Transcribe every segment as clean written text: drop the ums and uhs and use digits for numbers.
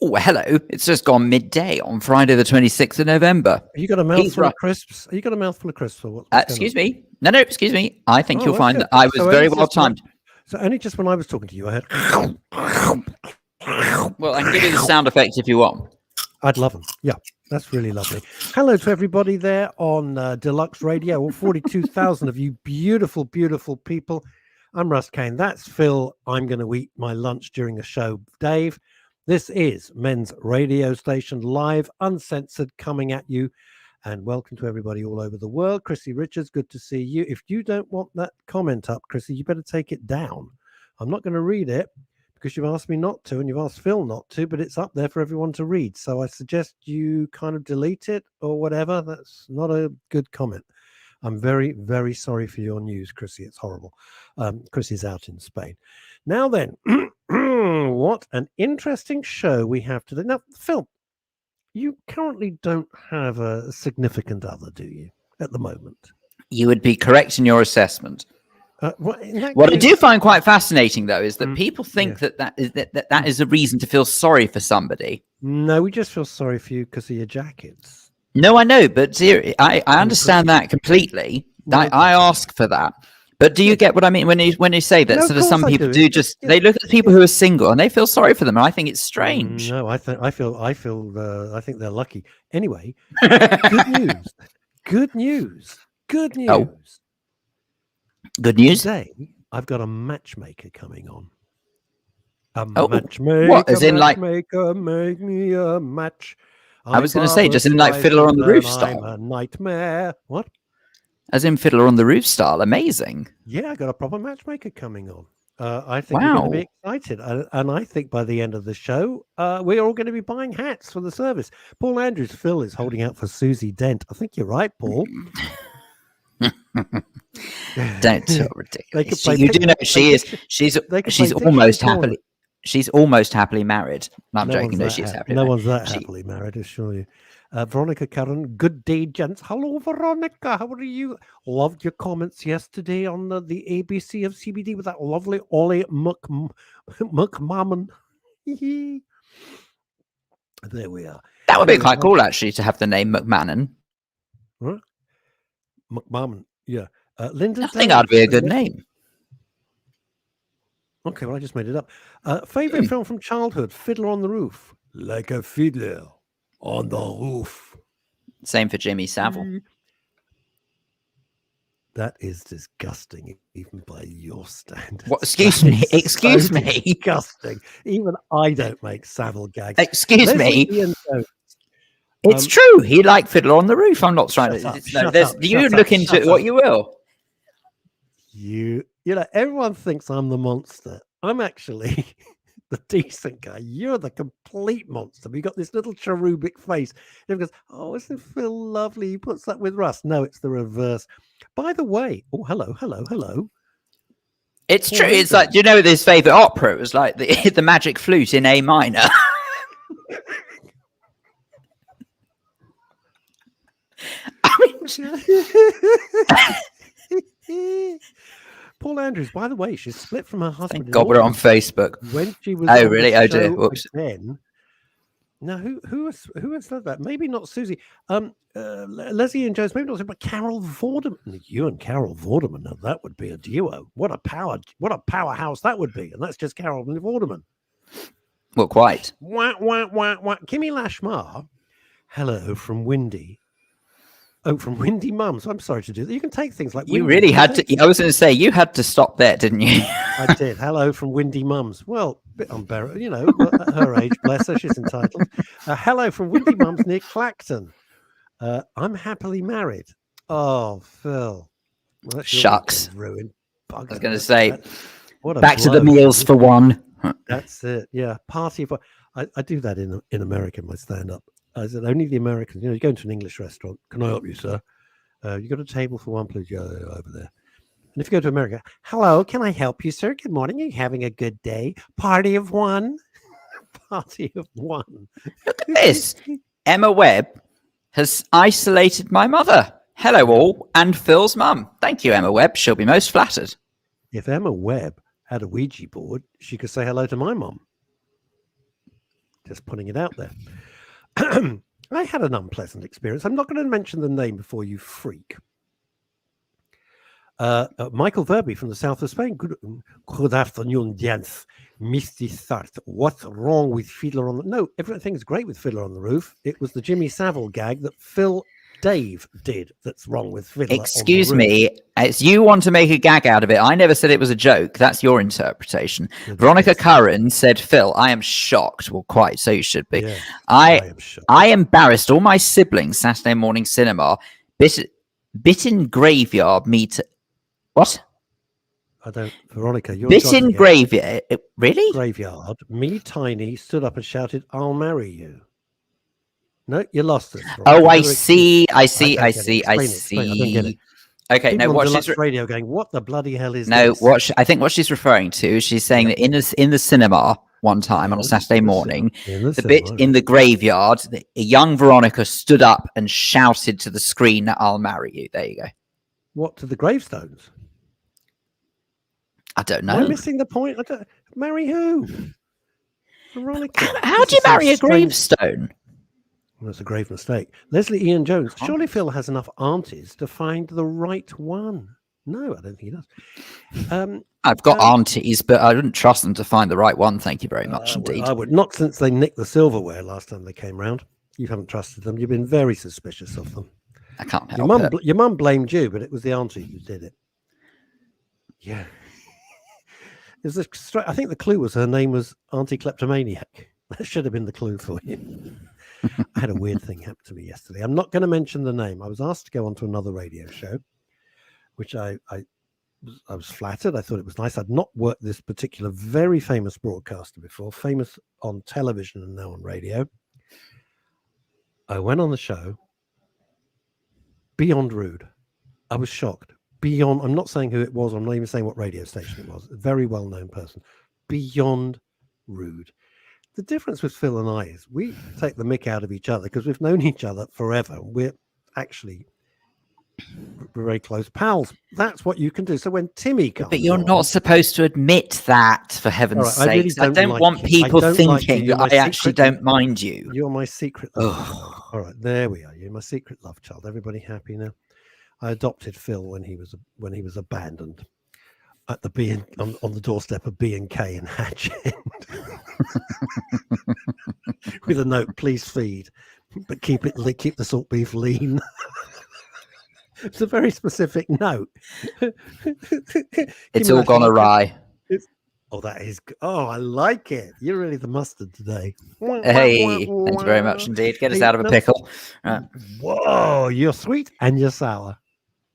Oh, hello. It's just gone midday on Friday the 26th of November. Have you got a mouthful of crisps? Have you got a mouthful of crisps? Or what's excuse me. No, excuse me. I think you'll find good. that I was very well timed. So only just when I was talking to you, I heard... Well, I can give you the sound effects if you want. I'd love them. Yeah, that's really lovely. Hello to everybody there on Deluxe Radio. All 42,000 of you beautiful, beautiful people. I'm Russ Kane. That's Phil. I'm going to eat my lunch during a show. Dave, this is Men's Radio Station, live, uncensored, coming at you. And welcome to everybody all over the world. Chrissy Richards, good to see you. If you don't want that comment up, Chrissy, you better take it down. I'm not going to read it because you've asked me not to and you've asked Phil not to, but it's up there for everyone to read. So I suggest you kind of delete it or whatever. That's not a good comment. I'm very, very sorry for your news, Chrissy. It's horrible. Chrissy's out in Spain. Now then, what an interesting show we have today. Now, Phil, you currently don't have a significant other, do you, at the moment? You would be correct in your assessment. What I do find quite fascinating, though, is that people think that is a reason to feel sorry for somebody. No, we just feel sorry for you because of your jackets. No, I know, but I understand that completely. I ask for that. But do you get what I mean when you say that? No, sort of some people do just they look at people who are single and they feel sorry for them, and I think it's strange. No, I think they're lucky. Anyway, good news. Good news. Good news. Oh. Good news. Today, I've got a matchmaker coming on. Matchmaker. What? As in, matchmaker, make me a match. I was going to say, just in like Fiddler on the Roof style. I'm a nightmare. What? As in Fiddler on the Roof style. Amazing. Yeah, I got a proper matchmaker coming on. I think you're going to be excited. And I think by the end of the show, we're all going to be buying hats for the service. Paul Andrews, Phil is holding out for Susie Dent. I think you're right, Paul. Don't talk ridiculous. You do know she's almost happily. She's almost happily married. No, I'm joking. No, she's happily married. No one's that happily married, I assure you. Veronica Curran, good day, gents. Hello, Veronica. How are you? Loved your comments yesterday on the ABC of CBD with that lovely Ollie McMammon. There we are. That would be quite cool, actually, to have the name McMahon. Huh? McMammon, yeah. Lyndon, I think that'd be a good name. Okay, well, I just made it up. Favorite film from childhood? Fiddler on the Roof. Like a fiddler on the roof. Same for Jimmy Savile. That is disgusting, even by your standards. What? Excuse me. Excuse me. Disgusting. Even I don't make Savile gags. Excuse me. It's true. He liked Fiddler on the Roof. I'm not trying to. You look into it what you will. You know, everyone thinks I'm the monster. I'm actually the decent guy. You're the complete monster. We got this little cherubic face. Everyone goes, "Oh, isn't Phil lovely? He puts that with Russ." No, it's the reverse. By the way, hello. It's true. It's like, you know, his favorite opera was like the Magic Flute in A minor. Paul Andrews, by the way, she's split from her husband. Thank God we're on Facebook. When she was really? Oh dear. Whoops. Now, who has said that? Maybe not Susie. Leslie and Jones, maybe not, but Carol Vorderman. You and Carol Vorderman, now that would be a duo. What a powerhouse that would be. And that's just Carol Vorderman. Well, quite. Wah, wah, wah, wah. Kimmy Lashmar. Hello from Windy. Oh, from Windy Mums. I'm sorry to do that. You can take things like you really had to. I was going to say you had to stop there, didn't you? I did. Hello from Windy Mums. Well, a bit unbearable, you know. At her age, bless her, she's entitled. Hello from Windy Mums near Clacton. I'm happily married. Oh, Phil. Well, shucks. Ruined. I was going to say. Back to the meals for one. That's it. Yeah, party for. I do that in America. My stand-up. I said, only the Americans. You know, you go into an English restaurant. Can I help you, sir? You got a table for one, please? Yeah, over there. And if you go to America, hello, can I help you, sir? Good morning. Are you having a good day? Party of one. Party of one. Look at this. Emma Webb has isolated my mother. Hello, all, and Phil's mum. Thank you, Emma Webb. She'll be most flattered. If Emma Webb had a Ouija board, she could say hello to my mum. Just putting it out there. I had an unpleasant experience. I'm not going to mention the name before you freak. Michael Verby from the south of Spain. Good afternoon, gents. Misty Start. What's wrong with Fiddler on the... No, everything's great with Fiddler on the Roof. It was the Jimmy Savile gag that Dave did that's wrong with Fiddler. Excuse me, it's you want to make a gag out of it. I never said it was a joke. That's your interpretation. Veronica Curran said, Phil, I am shocked. Well, quite so you should be. Yeah, I embarrassed all my siblings Saturday morning cinema. Bit in graveyard meet. What? I don't, Veronica. You're bit in graveyard. Really? Graveyard. Me, Tiny, stood up and shouted, "I'll marry you." No, you lost it. Oh, I see. I see. Explain it. I don't get it. Okay, people no. What she's radio going? What the bloody hell is no? This? I think what she's referring to, she's saying that in the cinema one time on a Saturday morning, the bit in the graveyard, a young Veronica stood up and shouted to the screen, "I'll marry you." There you go. What, to the gravestones? I don't know. I'm missing the point. Marry who? Veronica. How do you marry a gravestone? Well, that's a grave mistake. Leslie Ian Jones. Surely Phil has enough aunties to find the right one. No, I don't think he does. I've got aunties, but I wouldn't trust them to find the right one. Thank you very much indeed. I would not, since they nicked the silverware last time they came round. You haven't trusted them. You've been very suspicious of them. I can't help it. Your mum blamed you, but it was the auntie who did it. Yeah. I think the clue was her name was Auntie Kleptomaniac. That should have been the clue for you. I had a weird thing happen to me yesterday. I'm not going to mention the name. I was asked to go on to another radio show, which I was flattered. I thought it was nice. I'd not worked this particular very famous broadcaster before, famous on television and now on radio. I went on the show. Beyond rude. I was shocked. Beyond, I'm not saying who it was. I'm not even saying what radio station it was. A very well-known person. Beyond rude. The difference with Phil and I is we take the mick out of each other because we've known each other forever. We're actually very close pals. That's what you can do. So when Timmy comes, but you're not supposed to admit that, for heaven's sake. I don't want people thinking that I actually don't mind you. You're my secret love. All right, there we are. You're my secret love child. Everybody happy now? I adopted Phil when he was abandoned at the on the doorstep of B&K in Hatch End with a note: "Please feed, but keep the salt beef lean." It's a very specific note. It's all gone awry. I like it. You're really the mustard today. Hey, thank you very much indeed. Get us out of a pickle. Whoa, you're sweet and you're sour.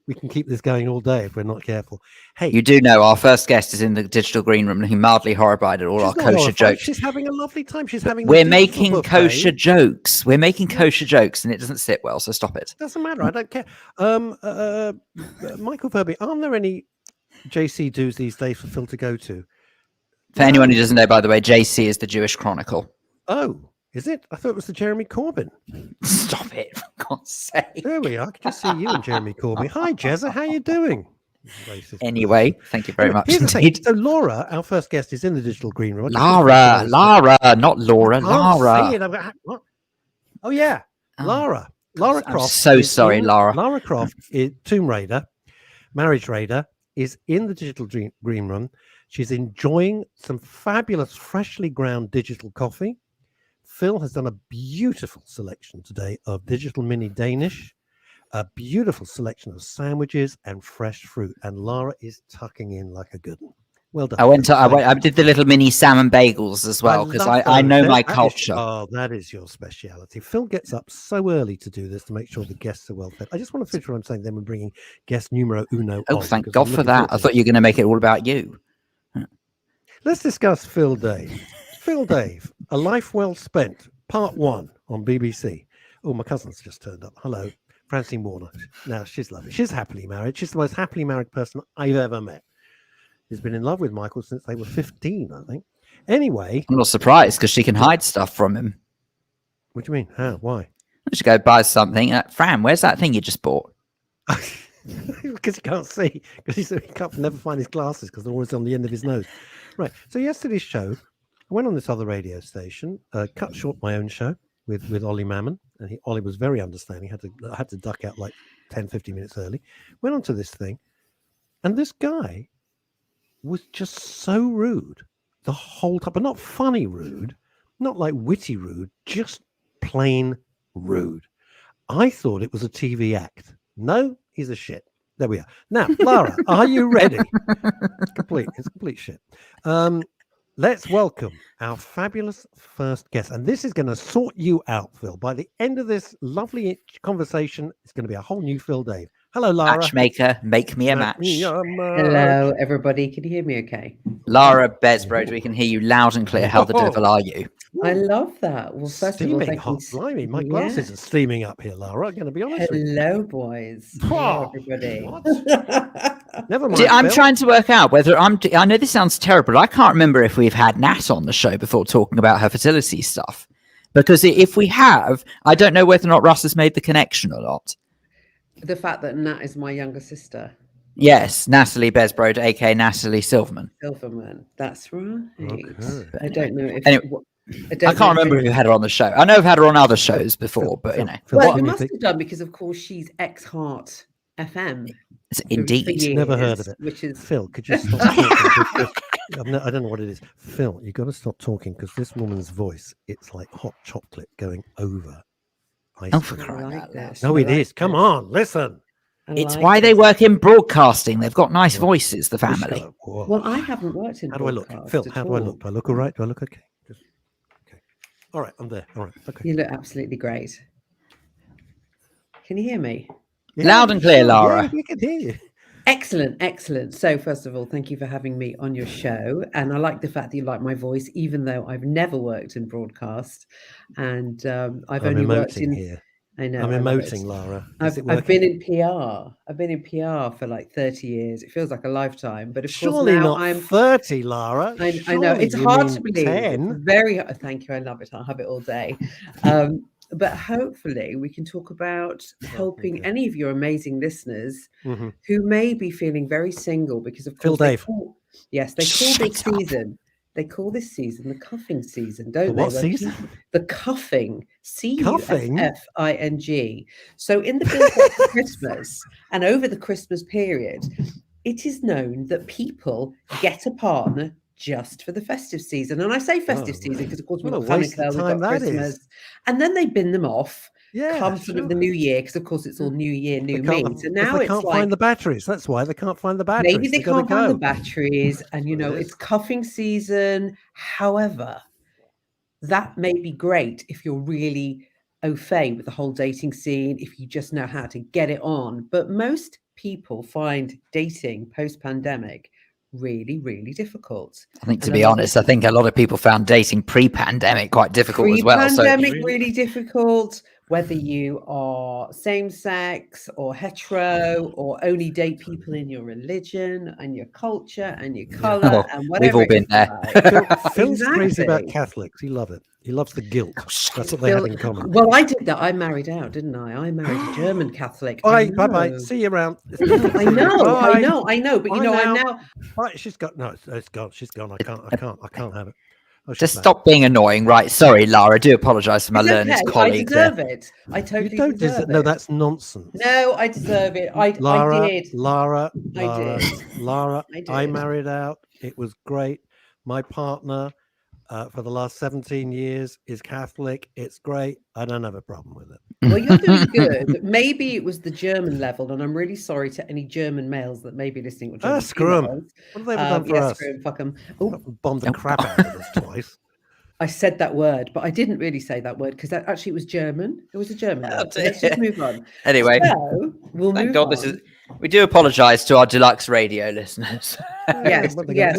We can keep this going all day if we're not careful. Hey, you do know our first guest is in the digital green room looking mildly horrified at all our kosher jokes. She's having a lovely time. We're making kosher jokes. We're making kosher jokes, and it doesn't sit well. So stop it. Doesn't matter. I don't care. Michael Verby, aren't there any JC dues these days for Phil to go to? For anyone who doesn't know, by the way, JC is the Jewish Chronicle. Oh, is it? I thought it was the Jeremy Corbyn. Stop it, for God's sake. There we are. I can just see you and Jeremy Corbyn. Hi, Jezza. How you doing? Racist. Anyway, thank you very much. So Laura, our first guest, is in the digital green room. Lara, not Laura. Lara. Oh, yeah. Lara. Lara Croft. I'm so sorry, Lara. Lara Croft, is Tomb Raider, Marriage Raider, is in the digital green room. She's enjoying some fabulous, freshly ground digital coffee. Phil has done a beautiful selection today of digital mini Danish, a beautiful selection of sandwiches and fresh fruit. And Lara is tucking in like a good one. Well done. I did the little mini salmon bagels as well because I know my culture. That is your speciality. Phil gets up so early to do this to make sure the guests are well fed. I just want to finish what I'm saying. Then we're bringing guest numero uno. Oh, thank God for that. I thought you were going to make it all about you. Let's discuss Phil Dave. Phil Dave, A Life Well Spent, Part 1 on BBC. Oh, my cousin's just turned up. Hello, Francine Warner. Now, she's lovely. She's happily married. She's the most happily married person I've ever met. She's been in love with Michael since they were 15, I think. Anyway. I'm not surprised because she can hide stuff from him. What do you mean? How? Why? She go buy something. Fran, where's that thing you just bought? Because he can't see. Because he can't never find his glasses because they're always on the end of his nose. Right. So yesterday's show, I went on this other radio station, cut short my own show with Ollie Mammon, and Ollie was very understanding. I had to duck out like 10, 15 minutes early. Went on to this thing, and this guy was just so rude the whole time, but not funny rude, not like witty rude, just plain rude. I thought it was a TV act. No, he's a shit. There we are. Now, Lara, are you ready? It's complete shit. Let's welcome our fabulous first guest. And this is going to sort you out, Phil. By the end of this lovely conversation, it's going to be a whole new Phil Dave. Hello, Lara. Matchmaker, make me a match. Hello, everybody. Can you hear me okay? Lara Besbrode, we can hear you loud and clear. How the devil are you? I love that. Well, first of all, thank hot. you. Blimey, my glasses are steaming up here, Lara. I'm going to be honest with you. Hello, boys. Hello, everybody. Never mind. See, I'm Phil. trying to work out whether I know this sounds terrible, but I can't remember if we've had Nat on the show before talking about her fertility stuff. Because if we have, I don't know whether or not Russ has made the connection or not. The fact that Nat is my younger sister. Yes, Natalie Besbrode, aka Natalie Silverman. Silverman. That's right. Okay. I don't know if. Anyway, I can't remember if we had her on the show. I know I've had her on other shows before, but you know. Well, you must have done because, of course, she's ex-Heart FM. Indeed. Never heard of it. Which is Phil, could you stop talking? I don't know what it is. Phil, you've got to stop talking because this woman's voice, it's like hot chocolate going over ice Oh, for cream. crying out loud. No, it is. Come on, listen. It's why they work in broadcasting. They've got nice voices, the family. Well, I haven't worked in. How do I look? Phil, how do I look? Do I look all right? Do I look okay? Okay. All right, I'm there. All right. Okay. You look absolutely great. Can you hear me? Yeah, Loud and clear, Lara. Yeah, we can hear you. Excellent. So, first of all, thank you for having me on your show. And I like the fact that you like my voice, even though I've never worked in broadcast. And I've only worked in here. I know. I'm emoting, Lara. I've been in PR. I've been in PR for like 30 years. It feels like a lifetime. But of surely course now not I'm 30, Lara. I know. It's hard to believe. 10. Very thank you. I love it. I'll have it all day. But hopefully we can talk about helping any of your amazing listeners who may be feeling very single because of course Phil Dave. They call this season the cuffing season, don't What they? season? The cuffing. Cuffing? C-U-F-F-I-N-G. So in the build-up to Christmas and over the Christmas period, it is known that people get a partner just for the festive season. And I say festive season because, of course, we've got Hanukkah, we've got Christmas. And then they bin them off. Yeah, come sort of the new year, because of course it's all new year, new me. So now they it's can't like find the batteries. That's why they can't find the batteries. maybe they can't find the batteries, and you know it's cuffing season. However, that may be great if you're really au fait with the whole dating scene, if you just know how to get it on. But most people find dating post-pandemic really, really difficult. I think, to be honest, I think a lot of people found dating pre-pandemic quite difficult as well. Pre-pandemic, really difficult. Whether you are same-sex or hetero or only date people in your religion and your culture and your colour and whatever. We've all been there. Phil's crazy about Catholics. He loves it. He loves the guilt. That's what they had in common. Well, I did that. I married out, didn't I? I married a German Catholic. Bye. See you around. I know. But you know, I'm now. Right, she's got it's gone. She's gone. I can't have it. Just stop being annoying, right? Sorry, Lara. I do apologise for my learned colleague. I deserve it. I totally deserve it. No, that's nonsense. No, I deserve it. I did. Lara, I married out. It was great. My partner for the last 17 years is Catholic. It's great. I don't have a problem with it. Well, you're doing good. Maybe it was the German level, and I'm really sorry to any German males that may be listening. Screw them. What have they ever done for us? Screw them, fuck them. Bombed the crap out of us twice. I said that word, but I didn't really say that word because that actually was German. It was a German word. So let's just move on. Anyway, so we'll thank move God on. We do apologise to our deluxe radio listeners. Yes. Again.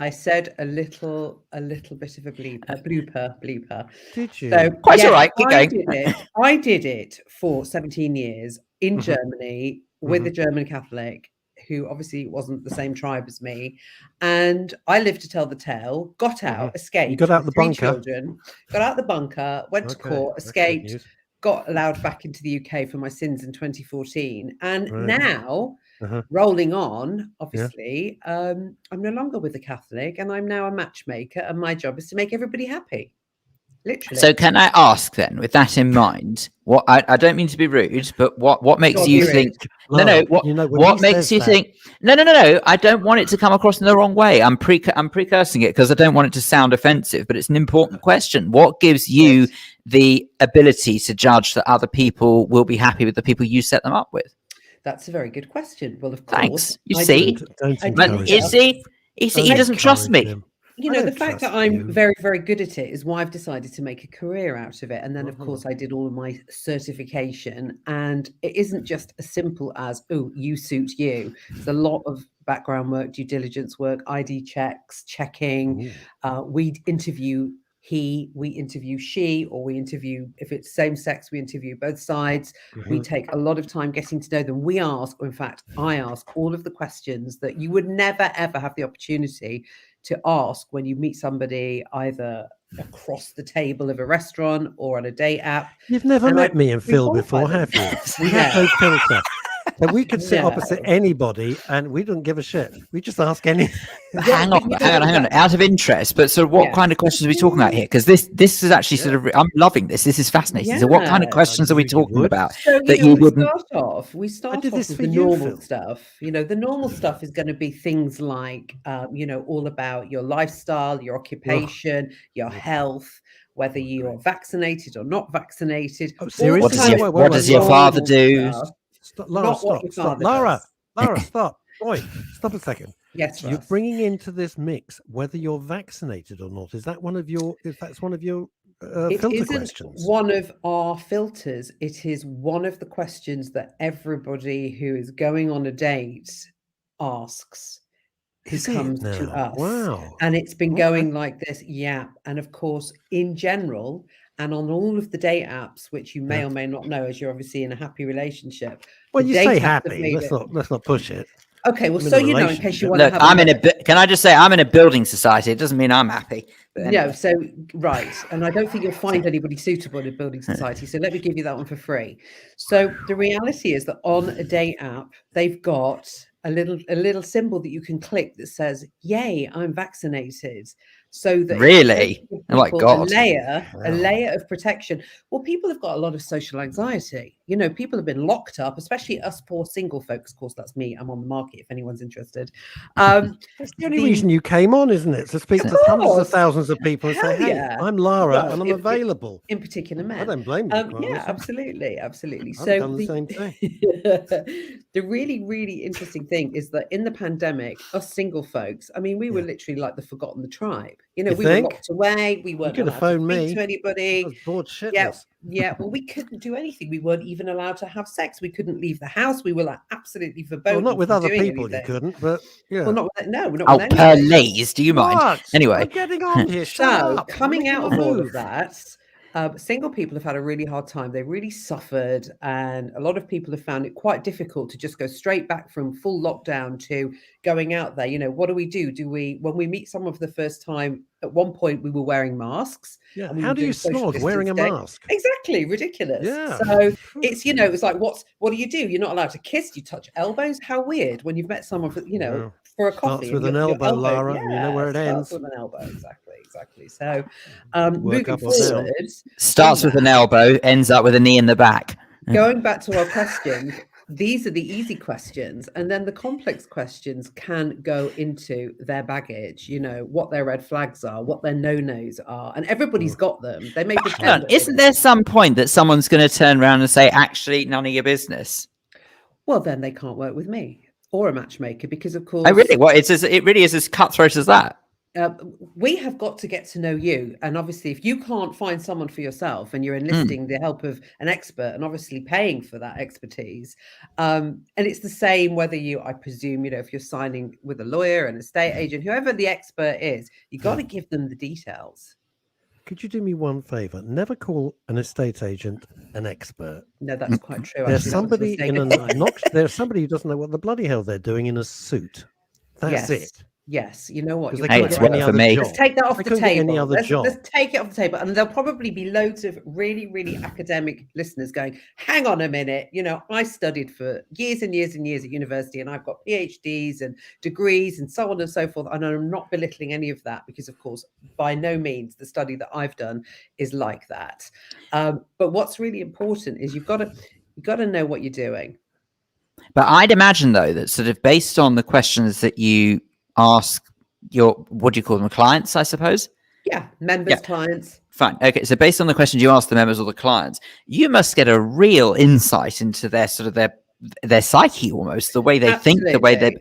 I said a little bit of a blooper. Did you? So, Quite all right. Keep going. I did it for 17 years in Germany with a German Catholic who obviously wasn't the same tribe as me, and I lived to tell the tale. Got out, escaped. You got out the bunker. Children, got out the bunker, went to court, escaped. Got allowed back into the UK for my sins in 2014, and now rolling on, obviously, I'm no longer with the Catholic, and I'm now a matchmaker, and my job is to make everybody happy. Literally. So can I ask then, with that in mind, what I don't mean to be rude, but what makes you think? What makes you think? No. I don't want it to come across in the wrong way. I'm precursing it because I don't want it to sound offensive. But it's an important question. What gives you the ability to judge that other people will be happy with the people you set them up with? That's a very good question. Well, of course. Thanks. You see, he doesn't trust me. You know, the fact that I'm very, very good at it is why I've decided to make a career out of it. And then, of course, I did all of my certification. And it isn't just as simple as, oh, you suit you. There's a lot of background work, due diligence work, ID checks, checking. We interview we interview she, or we interview, if it's same sex, we interview both sides. We take a lot of time getting to know them. We ask, or in fact, I ask all of the questions that you would never, ever have the opportunity to ask when you meet somebody either across the table of a restaurant or on a date app. You've never met me and Phil before, have you? We have no filter. So we could sit opposite anybody and we don't give a shit. We just ask anything. Hang on. Out of interest, but sort of what kind of questions are we talking about here? Because this is actually sort of, I'm loving this. This is fascinating. So what kind of questions are we talking about that you wouldn't? We start off with the normal stuff. You know, the normal stuff is going to be things like, all about your lifestyle, your occupation, your health, whether you are vaccinated or not vaccinated. Oh, seriously? What does your father do? Stop, Lara, stop. Lara, stop. Boy, stop a second. Yes, You're bringing into this mix whether you're vaccinated or not. Is that one of your? If that's one of your filter questions? One of our filters. It is one of the questions that everybody who is going on a date asks. Who comes to us? Wow! And it's been going like this. Yeah, and of course, in general. And on all of the date apps, which you may or may not know, as you're obviously in a happy relationship. Well, you say happy. Let's not push it. Okay, well, so you know, in case you want to have. Can I just say I'm in a building society? It doesn't mean I'm happy. No, so right, and I don't think you'll find anybody suitable in a building society. So let me give you that one for free. So the reality is that on a date app, they've got a little symbol that you can click that says, "Yay, I'm vaccinated." So that really, oh my God, a layer of protection. Well, people have got a lot of social anxiety. You know, people have been locked up, especially us poor single folks. Of course, that's me. I'm on the market if anyone's interested. That's the only reason you came on, isn't it? To speak to hundreds of thousands of people and say, "Hey, I'm Lara and I'm available." In particular, men. I don't blame you. Yeah, absolutely. I've So done the same thing. The really, really interesting thing is that in the pandemic, us single folks, I mean, we were literally like the forgotten tribe. You know, we were locked away. We weren't allowed to speak to anybody. I was bored shitless. Yeah. Well, we couldn't do anything. We weren't even allowed to have sex. We couldn't leave the house. We were like absolutely verboten. Well, not with other people, you couldn't. But yeah. Well, not with, no. Not oh, with please, do you mind? What? Anyway, I'm getting on here. So coming out of all of that. Single people have had a really hard time. They really suffered, and a lot of people have found it quite difficult to just go straight back from full lockdown to going out there. You know, what do we do? When we meet someone for the first time, at one point we were wearing masks. Yeah. How do you snog wearing a mask? Exactly, ridiculous. Yeah. So it's, you know, it's like, what do you do? You're not allowed to kiss. You touch elbows. How weird when you've met someone for, you know, for a coffee. Starts with an elbow, Lara, and you know where it ends. Starts with an elbow, exactly. So moving forward, starts with an elbow, ends up with a knee in the back. Going back to our questions, these are the easy questions, and then the complex questions can go into their baggage, you know, what their red flags are, what their no-nos are, and everybody's got them. They may pretend. Isn't there some point that someone's going to turn around and say, actually, none of your business? Well, then they can't work with me or a matchmaker because, of course... Oh, really? What? It really is as cutthroat as that? We have got to get to know you. And obviously, if you can't find someone for yourself and you're enlisting the help of an expert and obviously paying for that expertise, and it's the same whether I presume, you know, if you're signing with a lawyer, an estate agent, whoever the expert is, you got to give them the details. Could you do me one favor? Never call an estate agent an expert. No, that's quite true. There's somebody there's somebody who doesn't know what the bloody hell they're doing in a suit. That's it. Yes, you know what? Because You're they couldn't Hey, get it's any worked for other me. job. Let's take that off They the couldn't get any table. other job. Let's take it off the table. And there'll probably be loads of really, really academic listeners going, hang on a minute. You know, I studied for years and years and years at university, and I've got PhDs and degrees and so on and so forth. And I'm not belittling any of that because, of course, by no means the study that I've done is like that. But what's really important is you've got to know what you're doing. But I'd imagine, though, that sort of based on the questions that you ask your, what do you call them, clients, I suppose? Yeah, members, clients. Fine. Okay. So based on the questions you ask the members or the clients, you must get a real insight into their sort of their psyche, almost the way they think, the way they.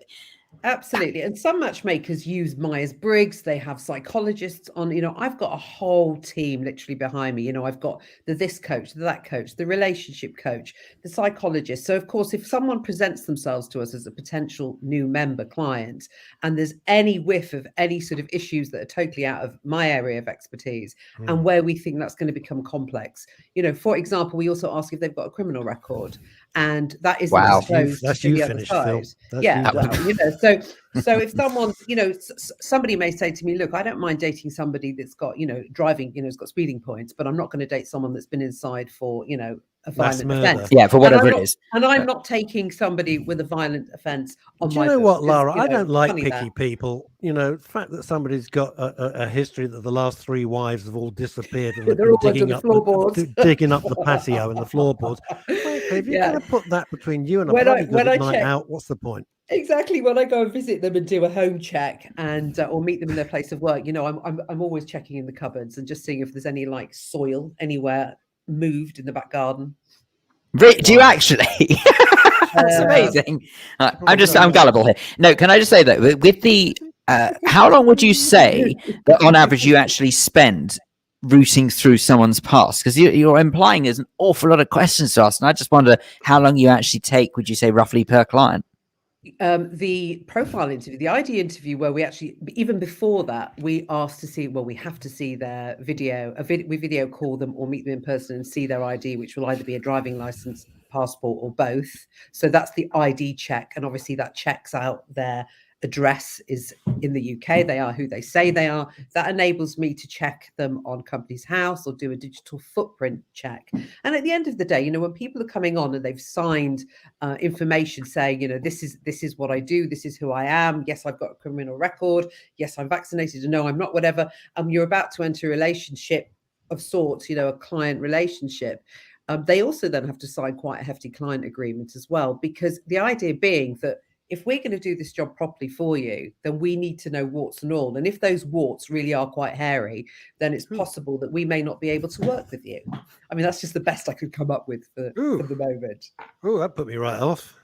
Absolutely. And some matchmakers use Myers-Briggs. They have psychologists on, you know, I've got a whole team literally behind me. You know, I've got this coach, that coach, the relationship coach, the psychologist. So, of course, if someone presents themselves to us as a potential new member client and there's any whiff of any sort of issues that are totally out of my area of expertise and where we think that's going to become complex, you know, for example, we also ask if they've got a criminal record, and that isn't disclosed That's to you the other finished, side. Phil. Yeah, well, you know, so if someone's, you know, somebody may say to me, look, I don't mind dating somebody that's got, you know, driving, you know, has got speeding points, but I'm not going to date someone that's been inside for, you know, a violent offence. Yeah, for whatever it is. And I'm not taking somebody with a violent offence on my. Do you know what, Lara? I don't like picky that. people. You know, the fact that somebody's got a history that the last 3 wives have all disappeared and they've They're been all under the floorboards. digging up the patio and the floorboards. Frankly, if you're going to put that between you and a bloody good night out, what's the point? Exactly. When I go and visit them and do a home check and or meet them in their place of work, you know, I'm always checking in the cupboards and just seeing if there's any like soil anywhere moved in the back garden. Do you actually? That's amazing. I'm gullible here. No, can I just say that with the how long would you say that on average you actually spend rooting through someone's past? Because you're implying there's an awful lot of questions to ask, and I just wonder how long you actually take. Would you say roughly per client? The profile interview, the ID interview, where we actually, even before that, we asked to see, well, we have to see their video, we video call them or meet them in person and see their ID, which will either be a driving license, passport, or both. So that's the ID check. And obviously that checks out their address is in the UK. They are who they say they are. That enables me to check them on Companies House or do a digital footprint check. And at the end of the day, you know, when people are coming on and they've signed information saying, you know, this is what I do, this is who I am. Yes, I've got a criminal record. Yes, I'm vaccinated. No, I'm not. Whatever. You're about to enter a relationship of sorts, you know, a client relationship. They also then have to sign quite a hefty client agreement as well, because the idea being that if we're going to do this job properly for you, then we need to know warts and all. And if those warts really are quite hairy, then it's possible that we may not be able to work with you. I mean, that's just the best I could come up with for the moment. Oh, that put me right off.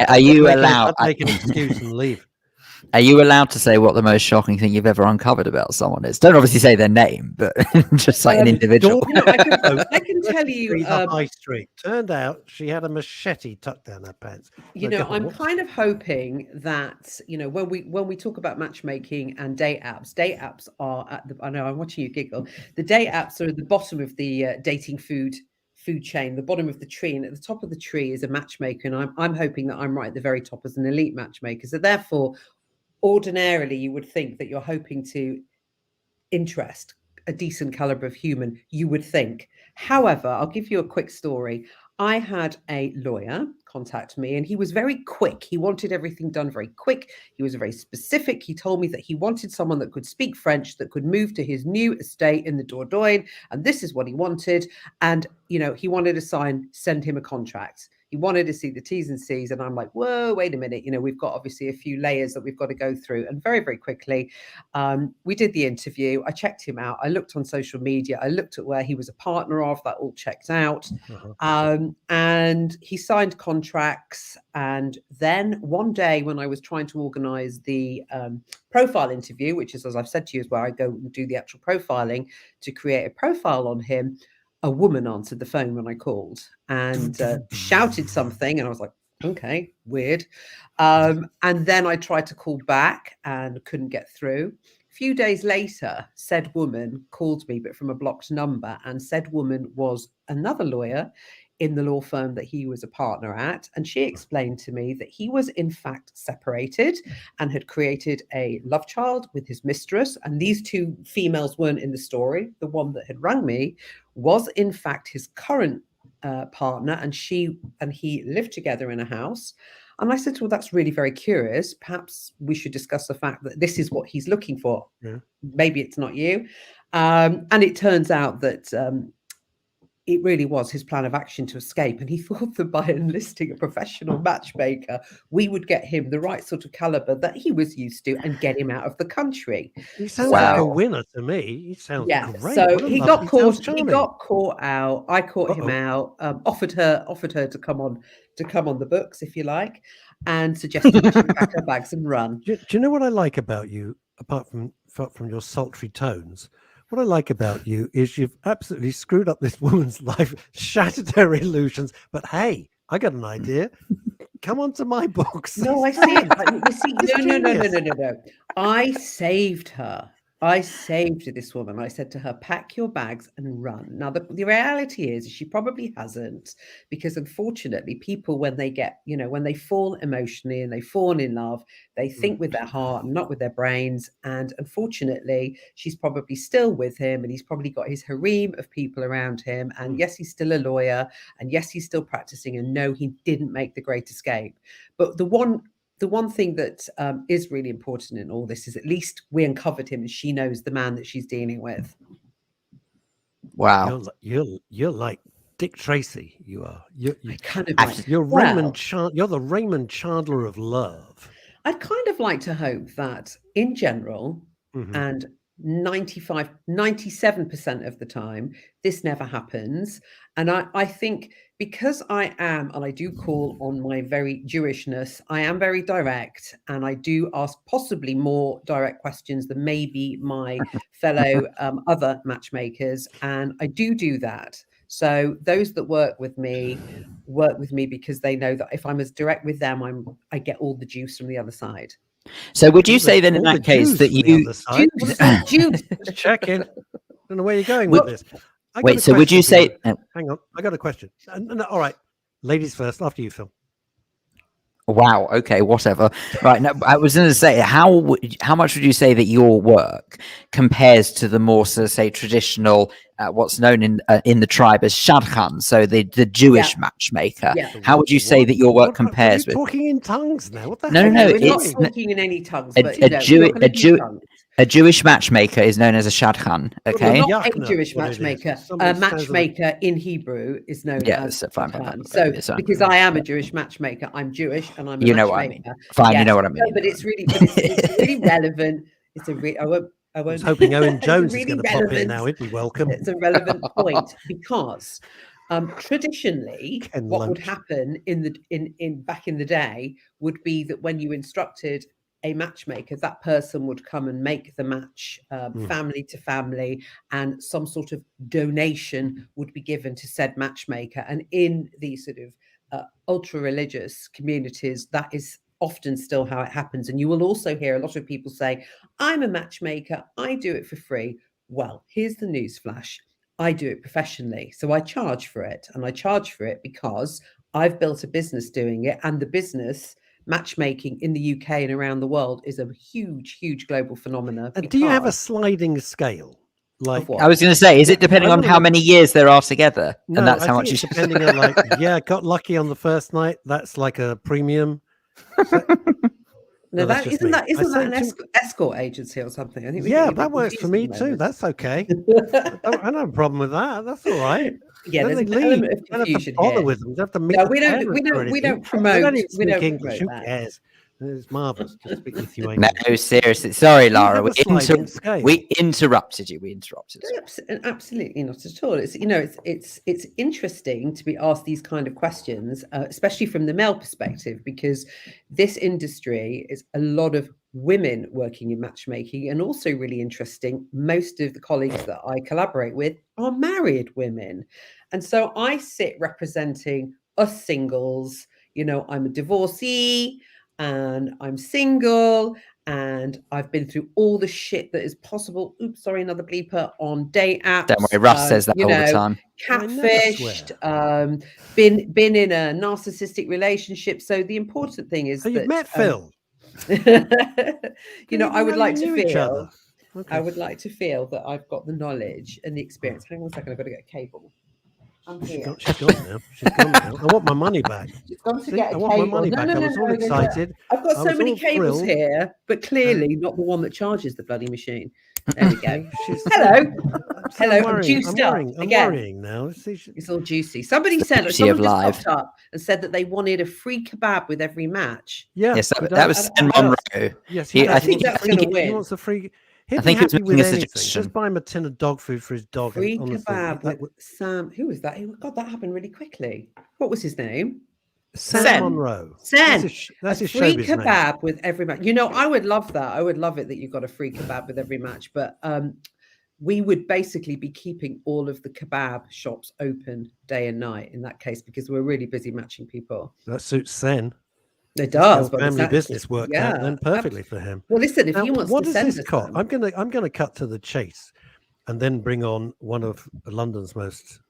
Are you allowed? I'd make an excuse and leave. Are you allowed to say what the most shocking thing you've ever uncovered about someone is? Don't obviously say their name, but just like an individual. You know, I can tell you. High Street. Turned out she had a machete tucked down her pants. You know, I'm kind of hoping that, you know, when we talk about matchmaking and date apps are at the. I know I'm watching you giggle. The date apps are at the bottom of the dating food chain, the bottom of the tree, and at the top of the tree is a matchmaker. And I'm hoping that I'm right at the very top as an elite matchmaker. So therefore, ordinarily, you would think that you're hoping to interest a decent caliber of human, you would think. However, I'll give you a quick story. I had a lawyer contact me and he was very quick. He wanted everything done very quick. He was very specific. He told me that he wanted someone that could speak French, that could move to his new estate in the Dordogne. And this is what he wanted. And, you know, he wanted to send him a contract. He wanted to see the T's and C's. And I'm like, whoa, wait a minute. You know, we've got obviously a few layers that we've got to go through. And very, very quickly, we did the interview. I checked him out. I looked on social media. I looked at where he was a partner of. That all checked out. And he signed contracts. And then one day when I was trying to organize the profile interview, which is, as I've said to you, is where I go and do the actual profiling to create a profile on him, a woman answered the phone when I called and shouted something. And I was like, okay, weird. And then I tried to call back and couldn't get through. A few days later, said woman called me, but from a blocked number. And said woman was another lawyer in the law firm that he was a partner at. And she explained to me that he was in fact separated and had created a love child with his mistress. And these two females weren't in the story. The one that had rung me was in fact his current partner, and she and he lived together in a house. And I said, well, that's really very curious. Perhaps we should discuss the fact that this is what he's looking for. Yeah. Maybe it's not you. And it turns out that it really was his plan of action to escape. And he thought that by enlisting a professional matchmaker, we would get him the right sort of caliber that he was used to and get him out of the country. He sounds like a winner to me. He sounds great. So he got caught out. I caught him out, offered her to come on the books, if you like, and suggested we should pack our bags and run. Do you know what I like about you, apart from your sultry tones? What I like about you is you've absolutely screwed up this woman's life, shattered her illusions. But hey, I got an idea. Come on to my books. No, I see it. You see, no. I saved her. I saved this woman. I said to her, pack your bags and run. Now, the reality is she probably hasn't, because unfortunately, people, when they get, when they fall emotionally and they fall in love, they think with their heart and not with their brains. And unfortunately, she's probably still with him, and he's probably got his harem of people around him. And yes, he's still a lawyer, and yes, he's still practicing. And no, he didn't make the great escape. But the one thing that is really important in all this is at least we uncovered him, and she knows the man that she's dealing with. Wow. You're like Dick Tracy. You are. You're Raymond. You're the Raymond Chandler of love. I'd kind of like to hope that in general, and 97% of the time, this never happens. And I think because I am, and I do call on my very Jewishness, I am very direct, and I do ask possibly more direct questions than maybe my fellow other matchmakers. And I do that. So those that work with me because they know that if I'm as direct with them, I get all the juice from the other side. So would you say then in that case that you juice? Just checking. I don't know where you're going with this. Wait, so would you say? Hang on, I got a question. No, all right, ladies first. After you, Phil. Wow. Okay. Whatever. Right. No, I was going to say, how much would you say that your work compares to the more, say, traditional, what's known in the tribe as shadchan, so the Jewish matchmaker? Yeah. How would you say that your work compares with? Talking in tongues now. What the no, heck? no, We're it's not talking in any tongues. A Jewish matchmaker is known as a shadchan. Okay. Well, not a Jewish matchmaker. A matchmaker in Hebrew is known as fine. So because I am a Jewish matchmaker, I'm Jewish and I'm a matchmaker. What I mean. Fine, you know what I mean. No, but it's really relevant. I was hoping Owen Jones is going to pop in now. He'd be welcome. It's a relevant point because traditionally, what would happen in back in the day would be that when you instructed a matchmaker, that person would come and make the match family to family, and some sort of donation would be given to said matchmaker. And in these sort of ultra religious communities, that is often still how it happens. And you will also hear a lot of people say, I'm a matchmaker, I do it for free. Well, here's the newsflash. I do it professionally. So I charge for it, and I charge for it because I've built a business doing it, and the business matchmaking in the UK and around the world is a huge global phenomenon. And do you have a sliding scale? Like I was going to say, is it depending on how many years there are together? No, and that's how much. It's depending on got lucky on the first night. That's like a premium. No, isn't that an escort agency or something? I think that works for me too. That's okay. I don't have a problem with that. That's all right. Yeah, there's an element of confusion here. With them. Have to no, we don't promote. We don't promote Who that. cares? It's marvelous to speak with you. No, seriously. Sorry, Lara. We interrupted you. Absolutely not at all. It's interesting to be asked these kind of questions, especially from the male perspective, because this industry is a lot of women working in matchmaking, and also really interesting, most of the colleagues that I collaborate with are married women. And so I sit representing us singles. I'm a divorcee, and I'm single, and I've been through all the shit that is possible. Oops, sorry, another bleeper on date apps. Don't worry, Russ says that all the time. catfished, been in a narcissistic relationship. So the important thing is that you've met Phil. I would like to feel. Okay. I would like to feel that I've got the knowledge and the experience. Hang on a second, I've got to get a cable. She's gone now. She's gone now. I want my money back. She's gone to get a cable. I want my money back. I was all excited. I've got so many cables here, but clearly not the one that charges the bloody machine. There we go. Hello. I'm juiced up again. I'm worrying now. It's all juicy. Somebody said, someone just popped up and said that they wanted a free kebab with every match. Yes, that was Sen Monroe. Yes, I think that's going to win. He wants a free. I think he's making a suggestion. Just buy him a tin of dog food for his dog. Free kebab with Sam. Who was that? God, that happened really quickly. What was his name? Sen Monroe. Sen. That's his free kebab name. With every match. I would love that. I would love it that you got a free kebab with every match. But we would basically be keeping all of the kebab shops open day and night in that case because we're really busy matching people. That suits Sen. It does. But family business worked out then perfectly for him. Well, listen, if he wants to send us cost? I'm gonna cut to the chase, and then bring on one of London's most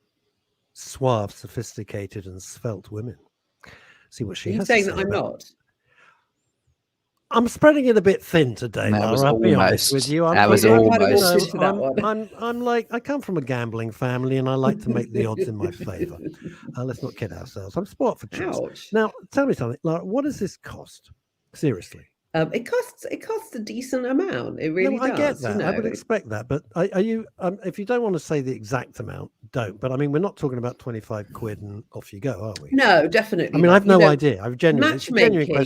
suave, sophisticated, and svelte women. See what she has to say. You're saying that I'm not? I'm spreading it a bit thin today, Lara. I'll be honest with you. That was almost. I'm like, I come from a gambling family, and I like to make the odds in my favour. Let's not kid ourselves. I'm sport for choice. Now, tell me something, Lara. What does this cost? Seriously. It costs a decent amount. It really does. I get that. I would expect that. But are you? If you don't want to say the exact amount, don't. But I mean, we're not talking about 25 quid and off you go, are we? No, definitely. I mean, I've no idea. I've genuinely matchmaking.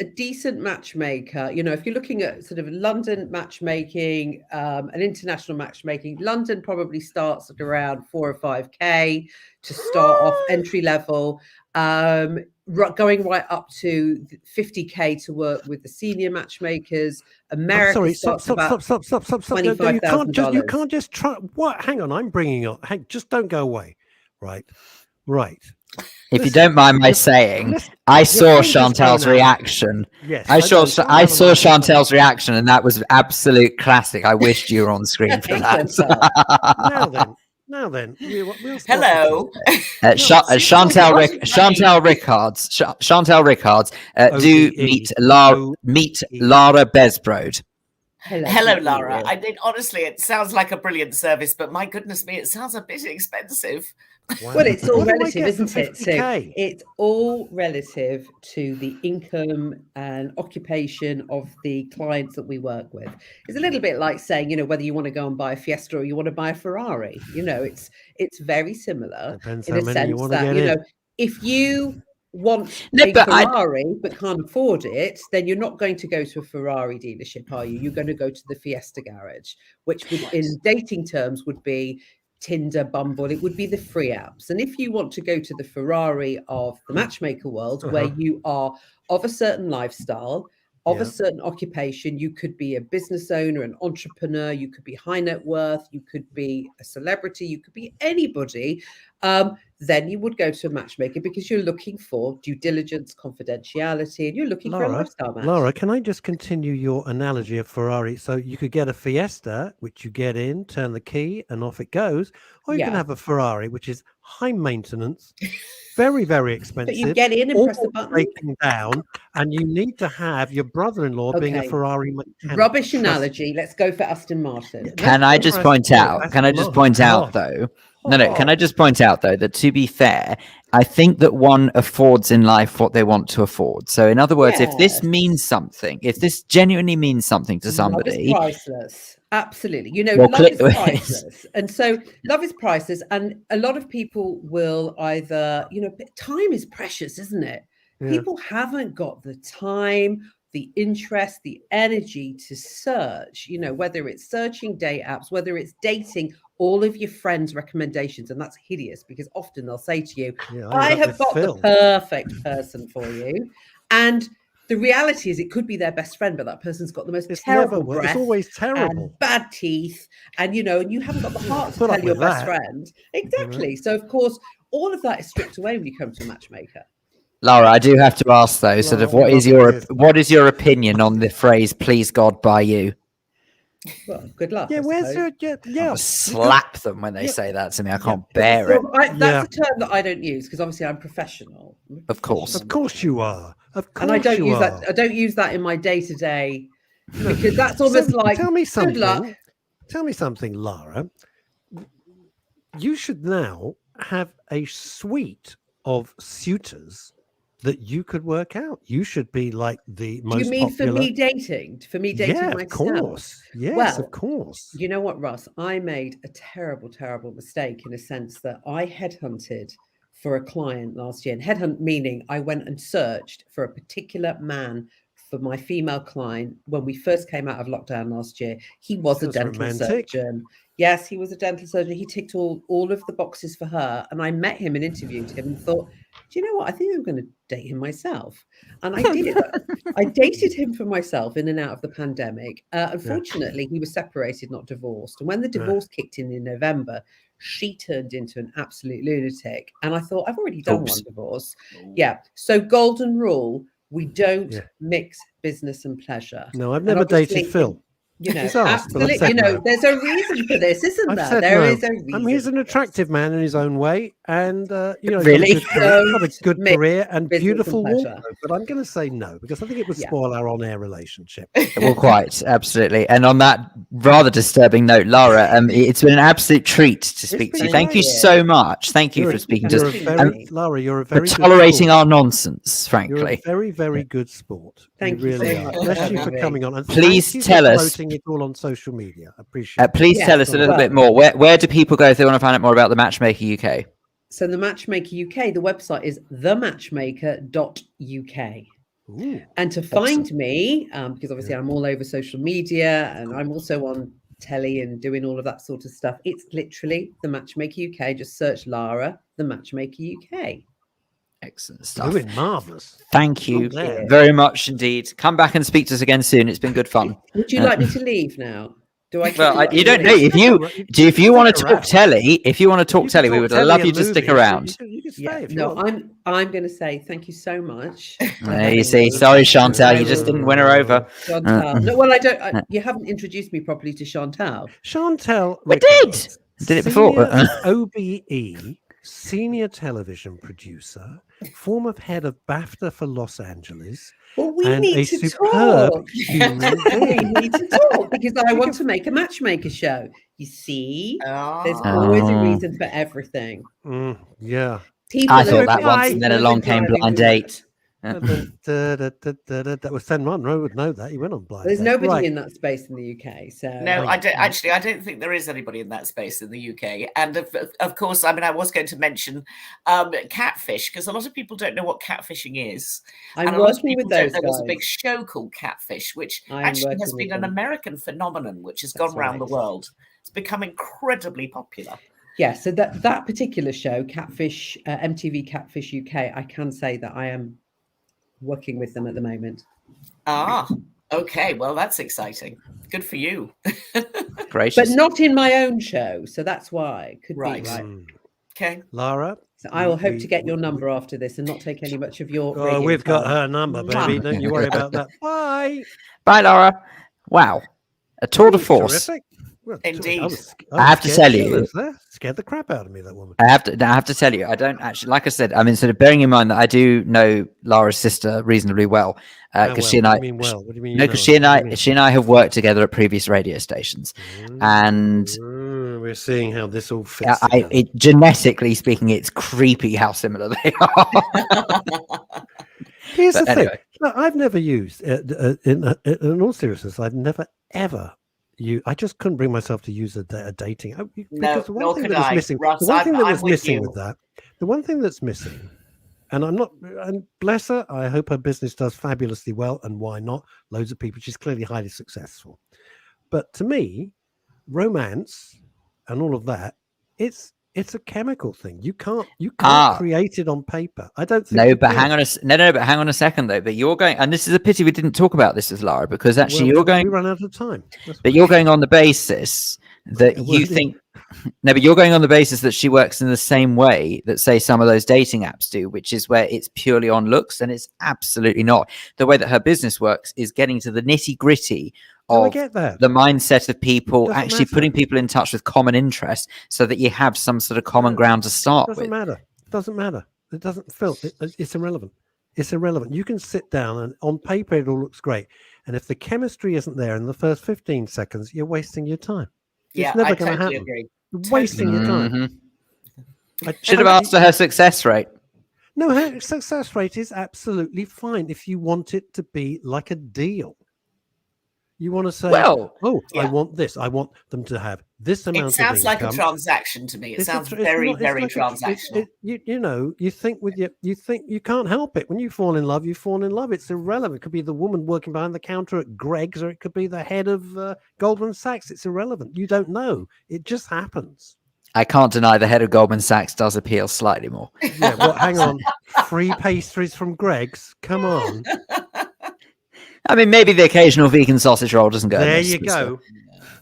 A decent matchmaker. If you're looking at sort of London matchmaking, an international matchmaking, London probably starts at around 4 or 5k to start off entry level. Going right up to 50k to work with the senior matchmakers. America stop. You can't just try. What? Hang on, I'm bringing up. Hey, just don't go away. Right. If you don't mind my saying, I saw Chantal's reaction. Yes, I saw Chantal's reaction, and that was absolute classic. I wished you were on screen for that. Now then, we'll hello, Chantal Rickards. Chantal Rickards. Do meet Lara Besbrode. Hello, Lara. I think honestly, it sounds like a brilliant service, but my goodness me, it sounds a bit expensive. Wow. Well, it's all relative, isn't it? So it's all relative to the income and occupation of the clients that we work with. It's a little bit like saying, whether you want to go and buy a Fiesta or you want to buy a Ferrari. It's very similar. Depends in how a many sense you want to that, get in. if you want a Ferrari but can't afford it, then you're not going to go to a Ferrari dealership, are you? You're going to go to the Fiesta garage, which would, in dating terms, would be Tinder, Bumble. It would be the free apps. And if you want to go to the Ferrari of the matchmaker world, where you are of a certain lifestyle, of a certain occupation, you could be a business owner, an entrepreneur, you could be high net worth, you could be a celebrity, you could be anybody, then you would go to a matchmaker because you're looking for due diligence, confidentiality, and you're looking for a lifestyle match. Lara, can I just continue your analogy of Ferrari? So you could get a Fiesta, which you get in, turn the key, and off it goes. Or you can have a Ferrari, which is high maintenance, very, very expensive. But you get in and press the button. Breaking down, and you need to have your brother-in-law being a Ferrari mechanic. Rubbish analogy. Let's go for Aston Martin. Can I just point out, though? Can I just point out, though, that to be fair, I think that one affords in life what they want to afford. So in other words, if this means something, if this genuinely means something to somebody... Love is priceless. Absolutely. Love is priceless. And so love is priceless. And a lot of people will either, time is precious, isn't it? Yeah. People haven't got the time, the interest, the energy to search, whether it's searching date apps, whether it's dating all of your friends' recommendations. And that's hideous because often they'll say to you, I have got the perfect person for you. And the reality is it could be their best friend, but that person's got the most terrible breath. It's always terrible. And bad teeth. And, and you haven't got the heart to tell your best friend. Exactly. So, of course, all of that is stripped away when you come to a matchmaker. Lara, I do have to ask, though, what is your opinion on the phrase, please God, by you? Well, good luck. Yeah, where's your I'll slap them when they say that to me. I can't bear it. That's a term that I don't use because obviously I'm professional. Of course you are. Of course, and I don't you use are. that. I don't use that in my day-to-day because that's almost like tell me something. Good luck. Tell me something, Lara. You should now have a suite of suitors that you could work out. You should be like the most. Do you mean popular... for me dating? For me dating myself? Of course. Yes, well, of course. You know what, Russ? I made a terrible, terrible mistake in a sense that I headhunted for a client last year. And headhunt meaning I went and searched for a particular man for my female client when we first came out of lockdown last year. He was a dental surgeon. Yes, he was a dental surgeon. He ticked all of the boxes for her. And I met him and interviewed him and thought, do you know what? I think I'm going to date him myself. And I did it. I dated him for myself in and out of the pandemic. Unfortunately, he was separated, not divorced. And when the divorce kicked in November, she turned into an absolute lunatic. And I thought, I've already done one divorce. Yeah. So golden rule, we don't mix business and pleasure. No, I've never dated Phil. You know, absolutely. You know, there's a reason for this, isn't there? There is a reason. I mean, he's an attractive man in his own way, and you know, really got a good career and beautiful wardrobe. But I'm going to say no because I think it would spoil our on-air relationship. Well, quite absolutely. And on that rather disturbing note, Lara, it's been an absolute treat to speak to you. Thank you so much. Thank you for speaking to us. Lara, you're a very for tolerating our nonsense. Frankly, you're a very, very good sport. Thank you really are. Bless you for coming on. And please tell us. It all on social media. I appreciate it. Please tell us a little bit more. Where do people go if they want to find out more about the Matchmaker UK? So the Matchmaker UK, the website is thematchmaker.uk. Ooh, and to find me, because obviously I'm all over social media and I'm also on telly and doing all of that sort of stuff, it's literally the Matchmaker UK. Just search Lara, the Matchmaker UK. Excellent stuff. Doing marvelous. Thank you very much indeed. Come back and speak to us again soon. It's been good fun. Would you like me to leave now? Do I? Well, you don't know if you want to talk telly. If you want to talk telly, we would love you to stick around. You can stay if you no, want. I'm going to say thank you so much. You see, sorry, Chantal, you just didn't win her over. Chantal. No, well, I don't. You haven't introduced me properly to Chantal. Chantal, we did it before. OBE. Senior television producer, former head of BAFTA for Los Angeles. Well, we need to talk. We need to talk because I want to make a Matchmaker show. You see, there's always a reason for everything. Yeah. I thought that once, and then along came Blind Date. That was 10-1. I would know that. He went on Blind There's Date. nobody in that space in the UK. So no, I don't think there is anybody in that space in the UK. And of course, I mean, I was going to mention Catfish because a lot of people don't know what catfishing is. I'm working with those guys. There's a big show called Catfish, which actually has been an American phenomenon, which has gone around the world. It's become incredibly popular. Yeah, so that particular show, Catfish, MTV Catfish UK, I can say that I am working with them at the moment. Okay. Well, that's exciting. Good for you. Gracious. But not in my own show, so that's why. Could be right. Okay. Lara? So I will hope to get your number after this and not take any much of your radio we've got time. her number, baby. Don't you worry about that. Bye. Bye, Lara. Wow. A tour de force. Terrific. Well, indeed. I have to tell you, scared the crap out of me, that woman. I have to tell you, I don't actually, like I said, I mean, sort of bearing in mind that I do know Lara's sister reasonably well, because she and I, what do you mean well? What do you mean? No, because she and I have worked together at previous radio stations, and we're seeing how this all fits. Genetically speaking, it's creepy how similar they are. Here's the thing: no, I've never used, in all seriousness, I've never ever. I just couldn't bring myself to use a dating because the one thing that was missing. Russ, the one thing that was missing with that. The one thing that's missing, and I'm not. And bless her, I hope her business does fabulously well. And why not? Loads of people. She's clearly highly successful. But to me, romance and all of that, it's a chemical thing. You can't create it on paper. I don't think. No, but hang on a second though. But you're going, and this is a pity we didn't talk about this with Lara, because actually you're going. We run out of time. But you're going on the basis that you think. No, but you're going on the basis that she works in the same way that, say, some of those dating apps do, which is where it's purely on looks, and it's absolutely not. The way that her business works is getting to the nitty gritty I of get that. the mindset of people Doesn't actually matter. putting people in touch with common interests so that you have some sort of common ground to start Doesn't with. matter. It doesn't matter. It doesn't, Phil. It's irrelevant. It's irrelevant. You can sit down and on paper it all looks great. And if the chemistry isn't there in the first 15 seconds, you're wasting your time. It's never going to happen. Agree. You're wasting your time. Should have asked her success rate. No, her success rate is absolutely fine if you want it to be like a deal. You want to say, I want this. I want them to have this amount of income. It sounds like a transaction to me. It sounds very transactional. You think you think you can't help it. When you fall in love, you fall in love. It's irrelevant. It could be the woman working behind the counter at Greg's, or it could be the head of Goldman Sachs. It's irrelevant. You don't know. It just happens. I can't deny the head of Goldman Sachs does appeal slightly more. Yeah, well, hang on. Free pastries from Greg's? Come on. I mean, maybe the occasional vegan sausage roll doesn't go. There you go.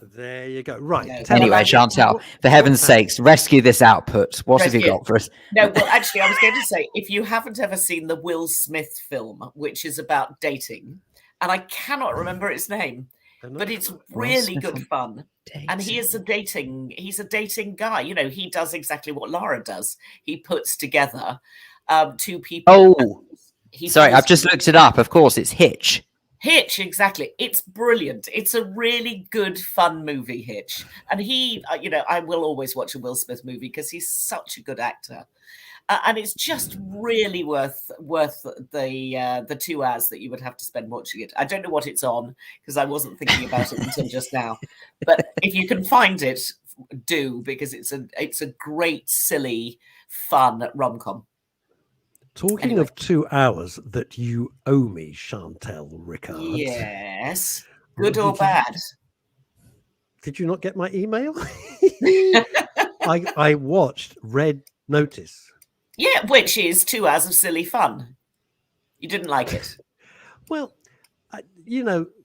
There you go. Right. No. Anyway, Chantal, for heaven's sakes, rescue this output. What have you got for us? No, well, actually, I was going to say, if you haven't ever seen the Will Smith film, which is about dating, and I cannot remember its name, but it's really good fun. And he's a dating guy. You know, he does exactly what Lara does. He puts together two people. Oh, sorry, I've just looked it up. Of course, it's Hitch. Hitch, exactly. It's brilliant. It's a really good, fun movie, Hitch. And he, I will always watch a Will Smith movie because he's such a good actor. And it's just really worth the 2 hours that you would have to spend watching it. I don't know what it's on because I wasn't thinking about it until just now. But if you can find it, do, because it's a great, silly, fun rom-com. Talking of 2 hours that you owe me, Chantal Rickards. Yes. Good or bad? Did you not get my email? I watched Red Notice. Yeah, which is 2 hours of silly fun. You didn't like it? Well,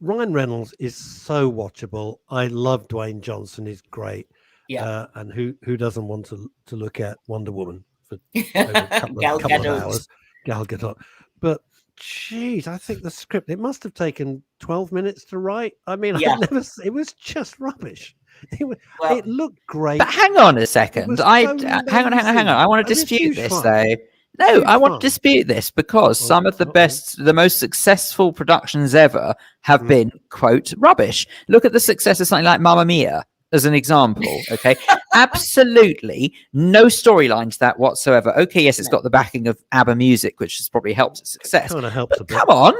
Ryan Reynolds is so watchable. I love Dwayne Johnson. He's great. Yeah. And who doesn't want to look at Wonder Woman for a couple of hours? Gal Gadot. But geez, I think the script, it must have taken 12 minutes to write. I mean, it was just rubbish. It looked great. But hang on a second. Hang on. I want to dispute this, though. No, I want to dispute this because some of the most successful productions ever have been, quote, rubbish. Look at the success of something like Mamma Mia as an example. Okay. Absolutely no storyline to that whatsoever. Okay, yes, it's got the backing of ABBA music, which has probably helped its success. Kind of helps a bit. Come on.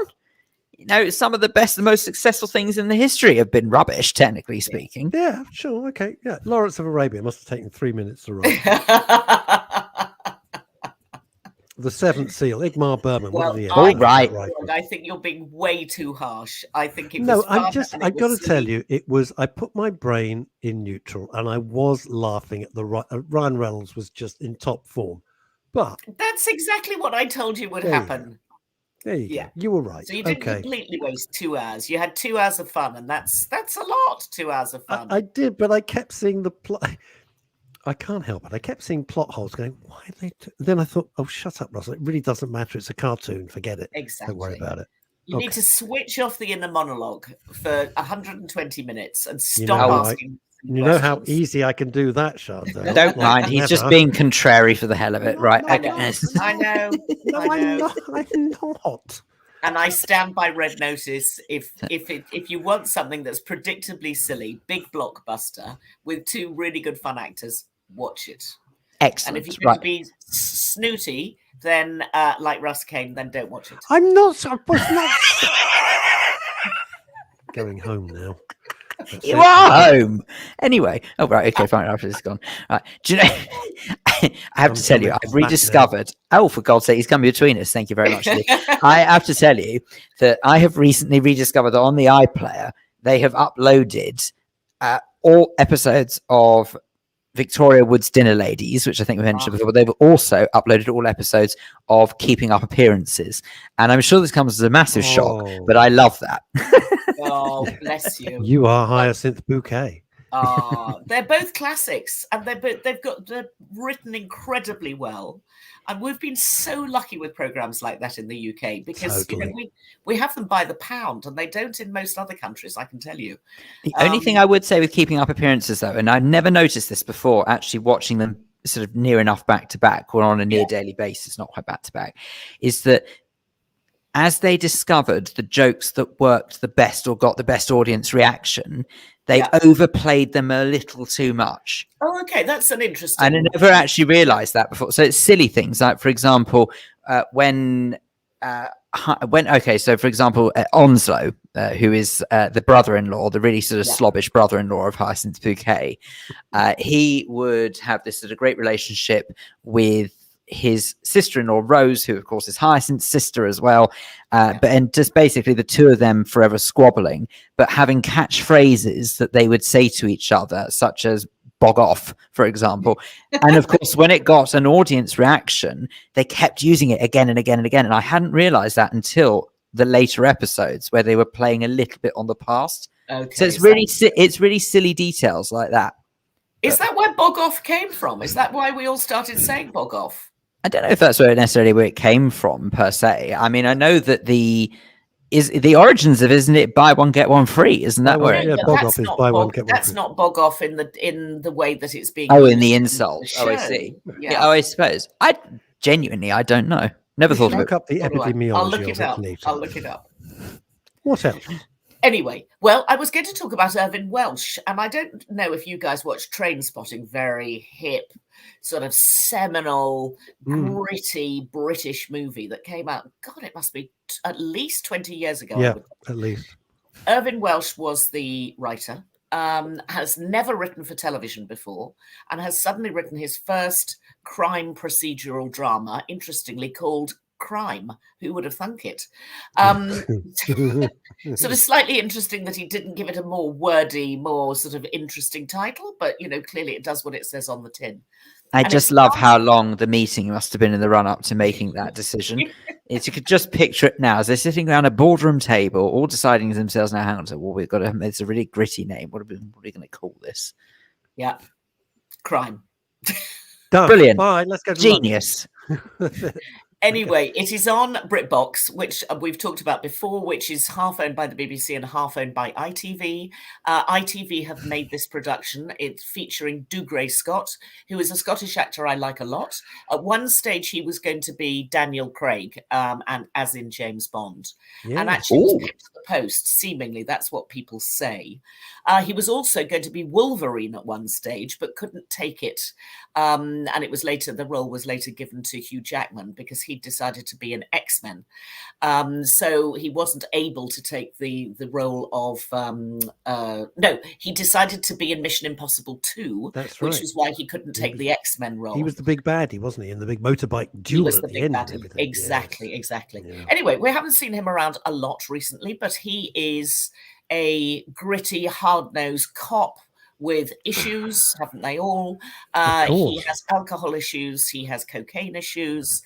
Some of the most successful things in the history have been rubbish, technically speaking. Yeah, sure. Okay. Yeah. Lawrence of Arabia must have taken 3 minutes to write. The Seventh Seal, Igmar Bergman. Right. I think you're being way too harsh. I think it was. No, I got to tell you, it was. I put my brain in neutral, and I was laughing at the Ryan Reynolds was just in top form, but that's exactly what I told you would happen. There you go. You were right. So you didn't completely waste 2 hours. You had 2 hours of fun, and that's a lot. 2 hours of fun. I did, but I kept seeing the plot. I can't help it. I kept seeing plot holes going, why are they... Then I thought, oh, shut up, Russell. It really doesn't matter. It's a cartoon. Forget it. Exactly. Don't worry about it. You need to switch off the inner monologue for 120 minutes and stop asking. You know how easy I can do that, Chantal. Don't mind. He's just being contrary for the hell of it. Right. I know. I'm not. And I stand by Red Notice. If you want something that's predictably silly, big blockbuster with 2 really good fun actors, watch it. Excellent. And if you're going to be snooty, then like Russ Kane, then don't watch it. I'm not. I was not. Going home now. You are home. Anyway. Oh, right. Okay, fine. After this is gone. Right. Do you know, I have to tell you, I've rediscovered. Oh, for God's sake, he's come between us. Thank you very much. I have to tell you that I have recently rediscovered that on the iPlayer, they have uploaded all episodes of Victoria Wood's Dinner Ladies, which I think we mentioned before, but they've also uploaded all episodes of Keeping Up Appearances. And I'm sure this comes as a massive shock, but I love that. Oh, bless you. You are Hyacinth Bouquet. They're both classics, and they're written incredibly well. And we've been so lucky with programs like that in the UK because we have them by the pound, and they don't in most other countries, I can tell you. The only thing I would say with Keeping Up Appearances, though, and I've never noticed this before, actually watching them sort of near enough back to back or on a near daily basis, not quite back to back, is that as they discovered the jokes that worked the best or got the best audience reaction, they overplayed them a little too much. Oh, okay. That's an interesting... And I never actually realized that before. So it's silly things like, for example, so for example, Onslow, who is the brother-in-law, the really sort of slobbish brother-in-law of Hyacinth Bouquet, he would have this sort of great relationship with his sister-in-law Rose, who of course is Hyacinth's sister as well, and just basically the two of them forever squabbling, but having catchphrases that they would say to each other, such as "bog off," for example. And of course, when it got an audience reaction, they kept using it again and again and again. And I hadn't realized that until the later episodes where they were playing a little bit on the past. Okay, so it's really silly details like that. Is that where "bog off" came from? Is that why we all started saying "bog off"? I don't know if that's necessarily where it came from per se. I mean, I know that the origins of, isn't it, buy one get one free? Isn't that where? Yeah, bog off is buy one get one free. That's not bog off in the way that it's being. Oh, in the insult. In the I see. Yeah. I suppose. I don't know. Never thought of it. Look up the epidemiology. I'll look it up. What else? Anyway, well, I was going to talk about Irvine Welsh, and I don't know if you guys watched Trainspotting, very hip, sort of seminal, gritty British movie that came out. God, it must be at least 20 years ago. Yeah, at least. Irvine Welsh was the writer, has never written for television before, and has suddenly written his first crime procedural drama, interestingly called Crime. Who would have thunk it? Sort of slightly interesting that he didn't give it a more wordy, more sort of interesting title, but clearly it does what it says on the tin. I just love how long the meeting must have been in the run-up to making that decision. You could just picture it now as they're sitting around a boardroom table, all deciding to themselves, now hang on, so we've got to, it's a really gritty name. What are we going to call this? Yeah, Crime. Done. Brilliant. Bye. Let's go to Genius. Anyway, it is on BritBox, which we've talked about before, which is half owned by the BBC and half owned by ITV. ITV have made this production. It's featuring Dougray Scott, who is a Scottish actor I like a lot. At one stage, he was going to be Daniel Craig, and as in James Bond. Yeah. And actually was kept to the post, seemingly. That's what people say. He was also going to be Wolverine at one stage, but couldn't take it. And the role was later given to Hugh Jackman because he decided to be an X-Men. So he wasn't able to take the role of... he decided to be in Mission Impossible 2, which is why he couldn't take the X-Men role. He was the big baddie, wasn't he, in the big motorbike duel at the end? Exactly. Yeah. Anyway, we haven't seen him around a lot recently, but he is a gritty, hard-nosed cop with issues, haven't they all? He has alcohol issues. He has cocaine issues.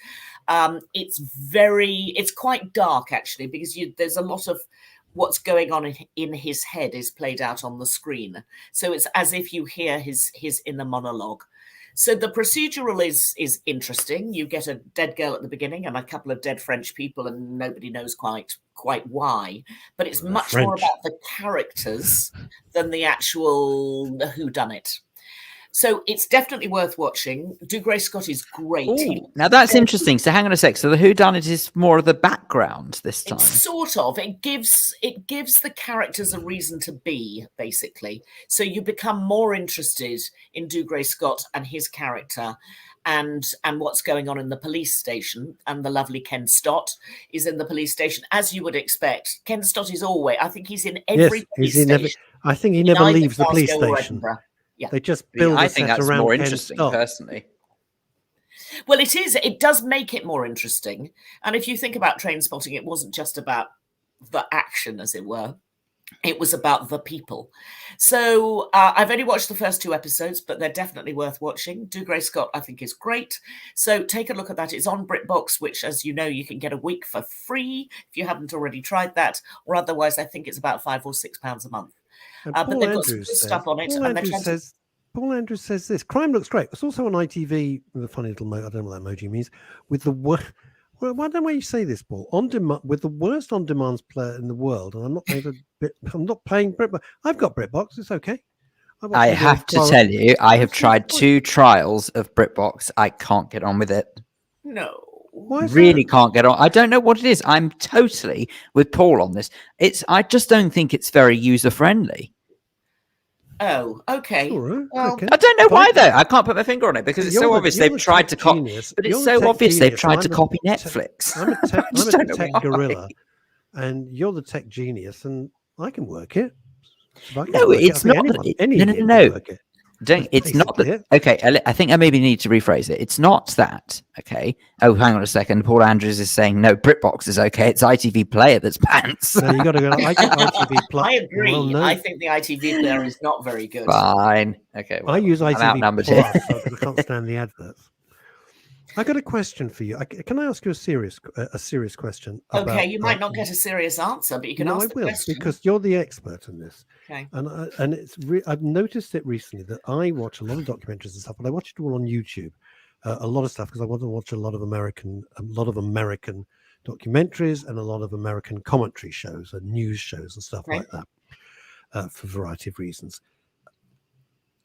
It's quite dark, actually, because there's a lot of what's going on in his head is played out on the screen. So it's as if you hear his inner monologue. So the procedural is interesting. You get a dead girl at the beginning and a couple of dead French people, and nobody knows quite why. But it's much more about the characters than the actual whodunit. So it's definitely worth watching. Dougray Scott is great. Now that's interesting. So hang on a sec. So the whodunit is more of the background this time. It's sort of. It gives the characters a reason to be, basically. So you become more interested in Dougray Scott and his character and what's going on in the police station. And the lovely Ken Stott is in the police station, as you would expect. Ken Stott is always, I think he's in every police station. I think he never leaves the police station. Yeah. They just build I think that's around more Ken interesting, Stott. personally. Well, it is. It does make it more interesting. And if you think about Trainspotting, it wasn't just about the action, as it were. It was about the people. So I've only watched the first 2 episodes, but they're definitely worth watching. Dougray Scott, I think, is great. So take a look at that. It's on BritBox, which, as you know, you can get a week for free if you haven't already tried that. Or otherwise, I think it's about £5 or £6 a month. And but they've got some good stuff on it. Paul Andrews says this: crime looks great. It's also on ITV with a funny little I don't know what that emoji means. With the well, why don't you say this, Paul? On demand, with the worst on-demand player in the world, and I'm not paying BritBox. I've got BritBox. It's okay. I have to tell you, I have tried 2 trials of BritBox. I can't get on with it. No. Why is really that? Can't get on. I don't know what it is. I'm totally with Paul on this. I just don't think it's very user friendly. Oh, okay. Right. Well, Okay. I don't know why though. I can't put my finger on it because it's so obvious they've tried to copy. But it's so obvious they've tried to copy Netflix. I'm a tech gorilla, and you're the tech genius, and I can work it. No, it's not. No. It's not that. Okay, I think I maybe need to rephrase it. It's not that. Okay. Oh, hang on a second. Paul Andrews is saying no. BritBox is okay. It's ITV Player that's pants. No, you got to go. I get ITV Player. I agree. Well, no. I think the ITV Player is not very good. Fine. Okay. Well, I use ITV Plus, so I can't stand the adverts. I got a question for you. Can I ask you a serious question? Okay, you might not get a serious answer, but you can ask the question. Because you're the expert in this. Okay. And I've noticed it recently that I watch a lot of documentaries and stuff, but I watch it all on YouTube. A lot of stuff because I want to watch a lot of American documentaries and a lot of American commentary shows and news shows and stuff like that, for a variety of reasons.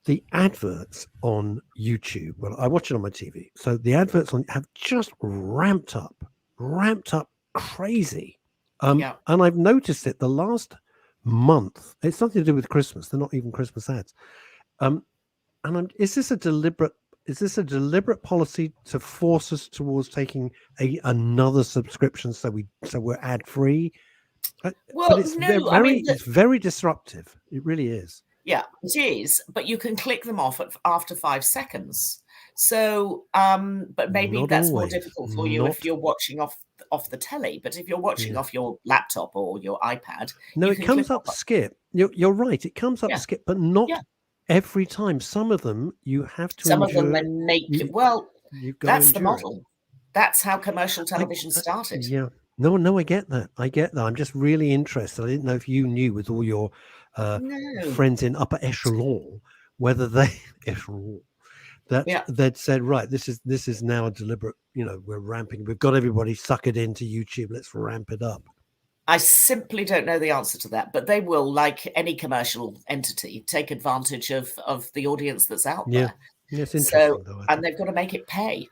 The adverts on YouTube, well, I watch it on my TV. So the adverts have just ramped up crazy. And I've noticed it the last month. It's something to do with Christmas. They're not even Christmas ads. Is this a deliberate policy to force us towards taking another subscription so we're ad free? Well, but it's very disruptive. It really is. Yeah, it is, but you can click them off after 5 seconds. So, but maybe that's more difficult for you if you're watching off the telly. But if you're watching off your laptop or your iPad, no, it comes up skip. You're right. It comes up skip, but not every time. Some of them you have to. Some of them then make that's the model. That's how commercial television started. Yeah. No, I get that. I'm just really interested. I didn't know if you knew with all your friends in upper echelon whether they'd said, right, this is now a deliberate, we're ramping, we've got everybody suckered into YouTube, let's ramp it up. I simply don't know the answer to that, but they will, like any commercial entity, take advantage of the audience that's out there. It's interesting though. And they've got to make it pay.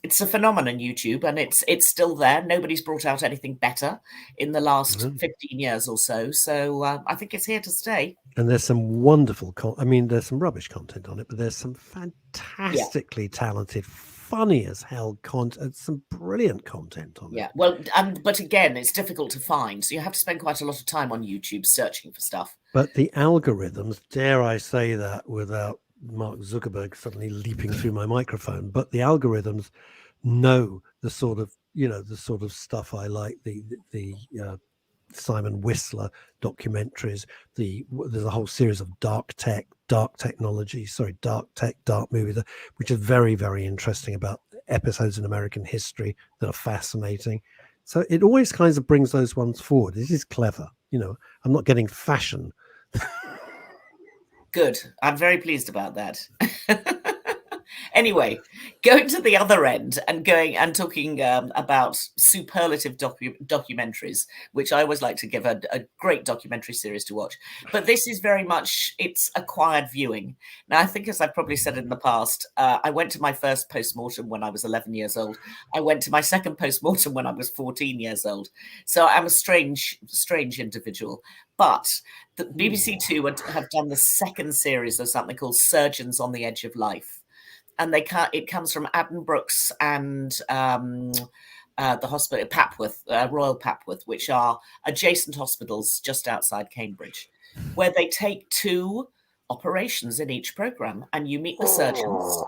It's a phenomenon, YouTube, and it's still there. Nobody's brought out anything better in the last 15 years or so. So I think it's here to stay. And there's some wonderful there's some rubbish content on it, but there's some fantastically talented, funny as hell content, some brilliant content on it. Yeah, well, but again, it's difficult to find. So you have to spend quite a lot of time on YouTube searching for stuff. But the algorithms, dare I say that without Mark Zuckerberg suddenly leaping through my microphone, but the algorithms know the sort of stuff I like, the Simon Whistler documentaries, there's a whole series of dark technology, dark movies, which are very, very interesting about episodes in American history that are fascinating. So it always kind of brings those ones forward. It is clever. I'm not getting fashion. Good. I'm very pleased about that. Anyway, going to the other end and talking about superlative documentaries, which I always like to give a great documentary series to watch. But this is very much, it's acquired viewing. Now, I think, as I've probably said in the past, I went to my first postmortem when I was 11 years old. I went to my second postmortem when I was 14 years old. So I'm a strange individual. But the BBC Two have done the second series of something called Surgeons on the Edge of Life. And it comes from Addenbrooke's and the hospital, Papworth, Royal Papworth, which are adjacent hospitals just outside Cambridge, where they take 2 operations in each program, and you meet the surgeons,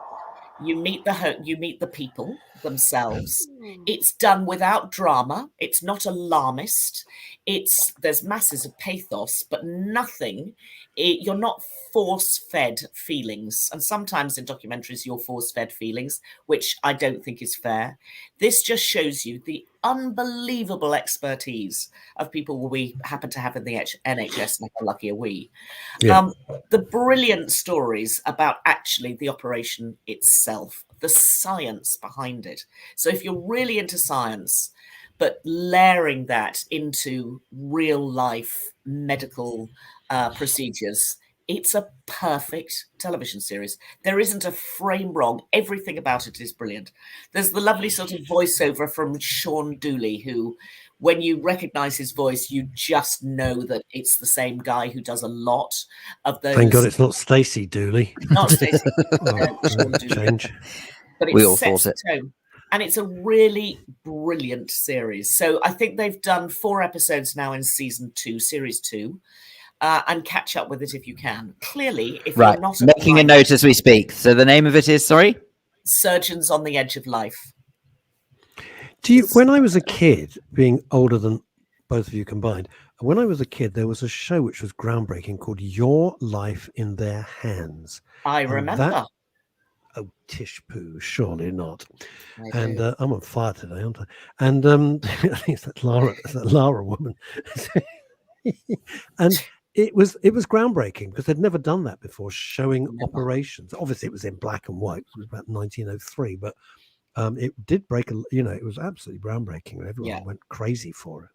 you meet the people themselves. It's done without drama. It's not alarmist. There's masses of pathos, but nothing. You're not force-fed feelings. And sometimes in documentaries, you're force-fed feelings, which I don't think is fair. This just shows you the unbelievable expertise of people we happen to have in the NHS, and how lucky are we. Yeah. The brilliant stories about actually the operation itself, the science behind it. So if you're really into science, but layering that into real life medical procedures, it's a perfect television series. There isn't a frame wrong. Everything about it is brilliant. There's the lovely sort of voiceover from Sean Dooley, who, when you recognize his voice, you just know that it's the same guy who does a lot of those. Thank God it's not Stacey Dooley. Not Stacey. Sean Dooley. Change. But We all it sets thought the tone. And it's a really brilliant series. So I think they've done 4 episodes now in season 2, series 2. And catch up with it if you can. Clearly, if you're not making a note as we speak. So the name of it is, sorry? Surgeons on the Edge of Life. When I was a kid, being older than both of you combined, when I was a kid, there was a show which was groundbreaking called Your Life in Their Hands. I remember. Oh, tish poo, surely not. And I'm on fire today, aren't I? And I think it's that Lara woman. And it was groundbreaking because they'd never done that before, showing operations. Obviously, it was in black and white. It was about 1903, but it did break. It was absolutely groundbreaking. Everyone went crazy for it.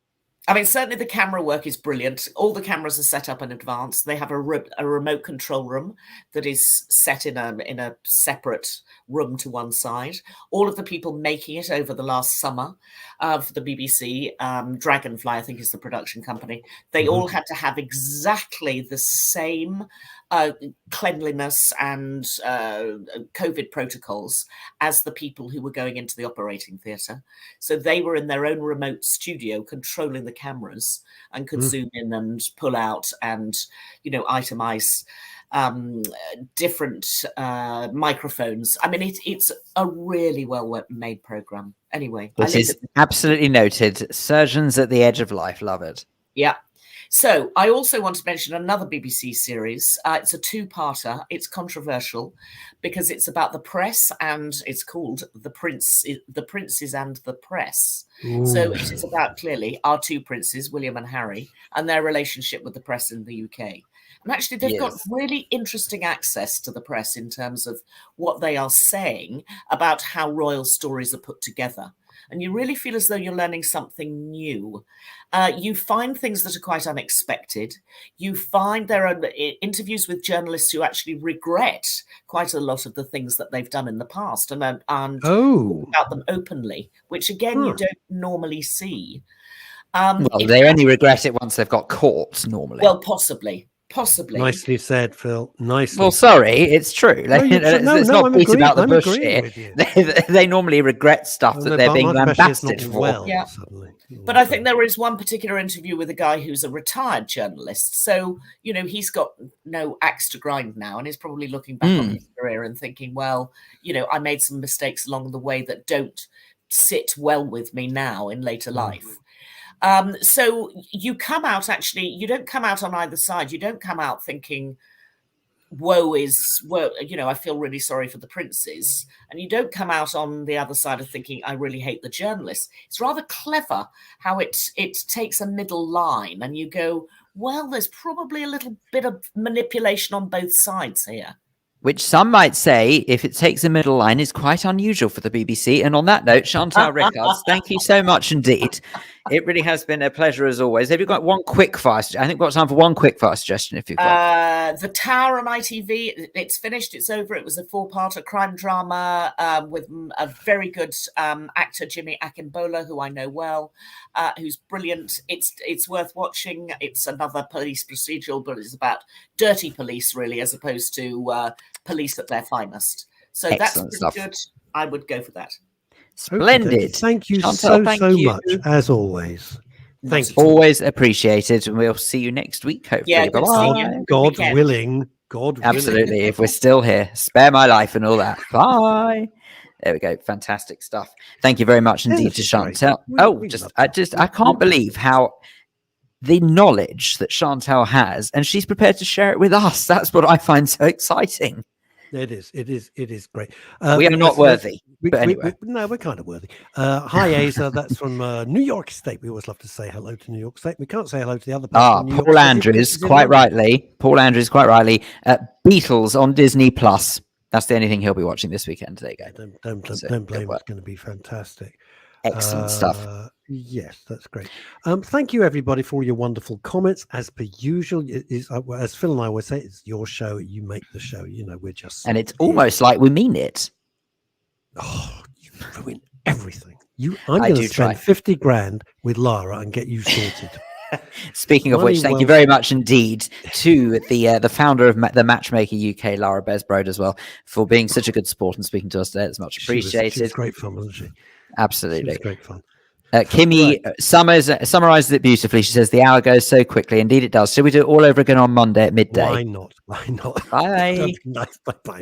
I mean, certainly the camera work is brilliant. All the cameras are set up in advance. They have a remote control room that is set in a separate room to one side. All of the people making it over the last summer for the BBC, Dragonfly, I think is the production company, they all had to have exactly the same cleanliness and COVID protocols as the people who were going into the operating theatre. So they were in their own remote studio controlling the cameras and could zoom in and pull out and, itemize different microphones. I mean, it's a really well made program. Anyway, which is absolutely noted. Surgeons at the Edge of Life. Love it. Yeah. So I also want to mention another BBC series. It's a 2-parter. It's controversial because it's about the press, and it's called The Princes and the Press. Ooh. So it is about, clearly, our 2 princes, William and Harry, and their relationship with the press in the UK. And actually, they've got really interesting access to the press in terms of what they are saying about how royal stories are put together. And you really feel as though you're learning something new. You find things that are quite unexpected. You find there are interviews with journalists who actually regret quite a lot of the things that they've done in the past and talk about them openly, which, again, you don't normally see. They only regret it once they've got caught, normally. Well, possibly. Nicely said, Phil. Nicely. Well, sorry, it's true. It's not beat about the bush here. They normally regret stuff that they're being lambasted for. Yeah. But I think there is one particular interview with a guy who's a retired journalist. So, he's got no axe to grind now, and he's probably looking back on his career and thinking, well, I made some mistakes along the way that don't sit well with me now in later life. So you come out, actually, you don't come out on either side. You don't come out thinking, woe, I feel really sorry for the princes. And you don't come out on the other side of thinking, I really hate the journalists. It's rather clever how it takes a middle line, and you go, well, there's probably a little bit of manipulation on both sides here. Which some might say, if it takes a middle line, is quite unusual for the BBC. And on that note, Chantal Rickards, thank you so much indeed. It really has been a pleasure as always. Have you got one quick fire? I think we've got time for one quick fire suggestion, if you've got. The Tower on ITV, it's finished, it's over. It was a 4-parter crime drama with a very good actor, Jimmy Akimbola, who I know well, who's brilliant. It's worth watching. It's another police procedural, but it's about dirty police, really, as opposed to police at their finest. So excellent, that's pretty good. I would go for that. Splendid. Okay. Thank you Chantal, so much, as always. Thanks. Always appreciated. And we'll see you next week, hopefully. Yeah, God willing. Absolutely. If we're still here. Spare my life and all that. Bye. There we go. Fantastic stuff. Thank you very much indeed to Chantal. I can't believe how the knowledge that Chantal has, and she's prepared to share it with us. That's what I find so exciting. It is great. We are not worthy. But anyway. No, we're kind of worthy. Hi, Asa. That's from New York State. We always love to say hello to New York State. We can't say hello to the other person. Paul Andrews, quite rightly. Beatles on Disney Plus. That's the only thing he'll be watching this weekend. There you go. Don't blame. It's going to be fantastic. Excellent stuff. Yes, that's great. Thank you, everybody, for all your wonderful comments. As per usual, as Phil and I always say, it's your show. You make the show. We're just... And it's almost like we mean it. Oh, you ruin everything. I'm going to spend 50 grand with Lara and get you sorted. Speaking of which, thank you very much indeed to the founder of the Matchmaker UK, Lara Besbrode, as well, for being such a good sport and speaking to us today. It's much appreciated. She was great fun, wasn't she? Absolutely. She was great fun. Kimmy summarizes it beautifully. She says, the hour goes so quickly. Indeed, it does. Should we do it all over again on Monday at midday? Why not? Bye. Bye.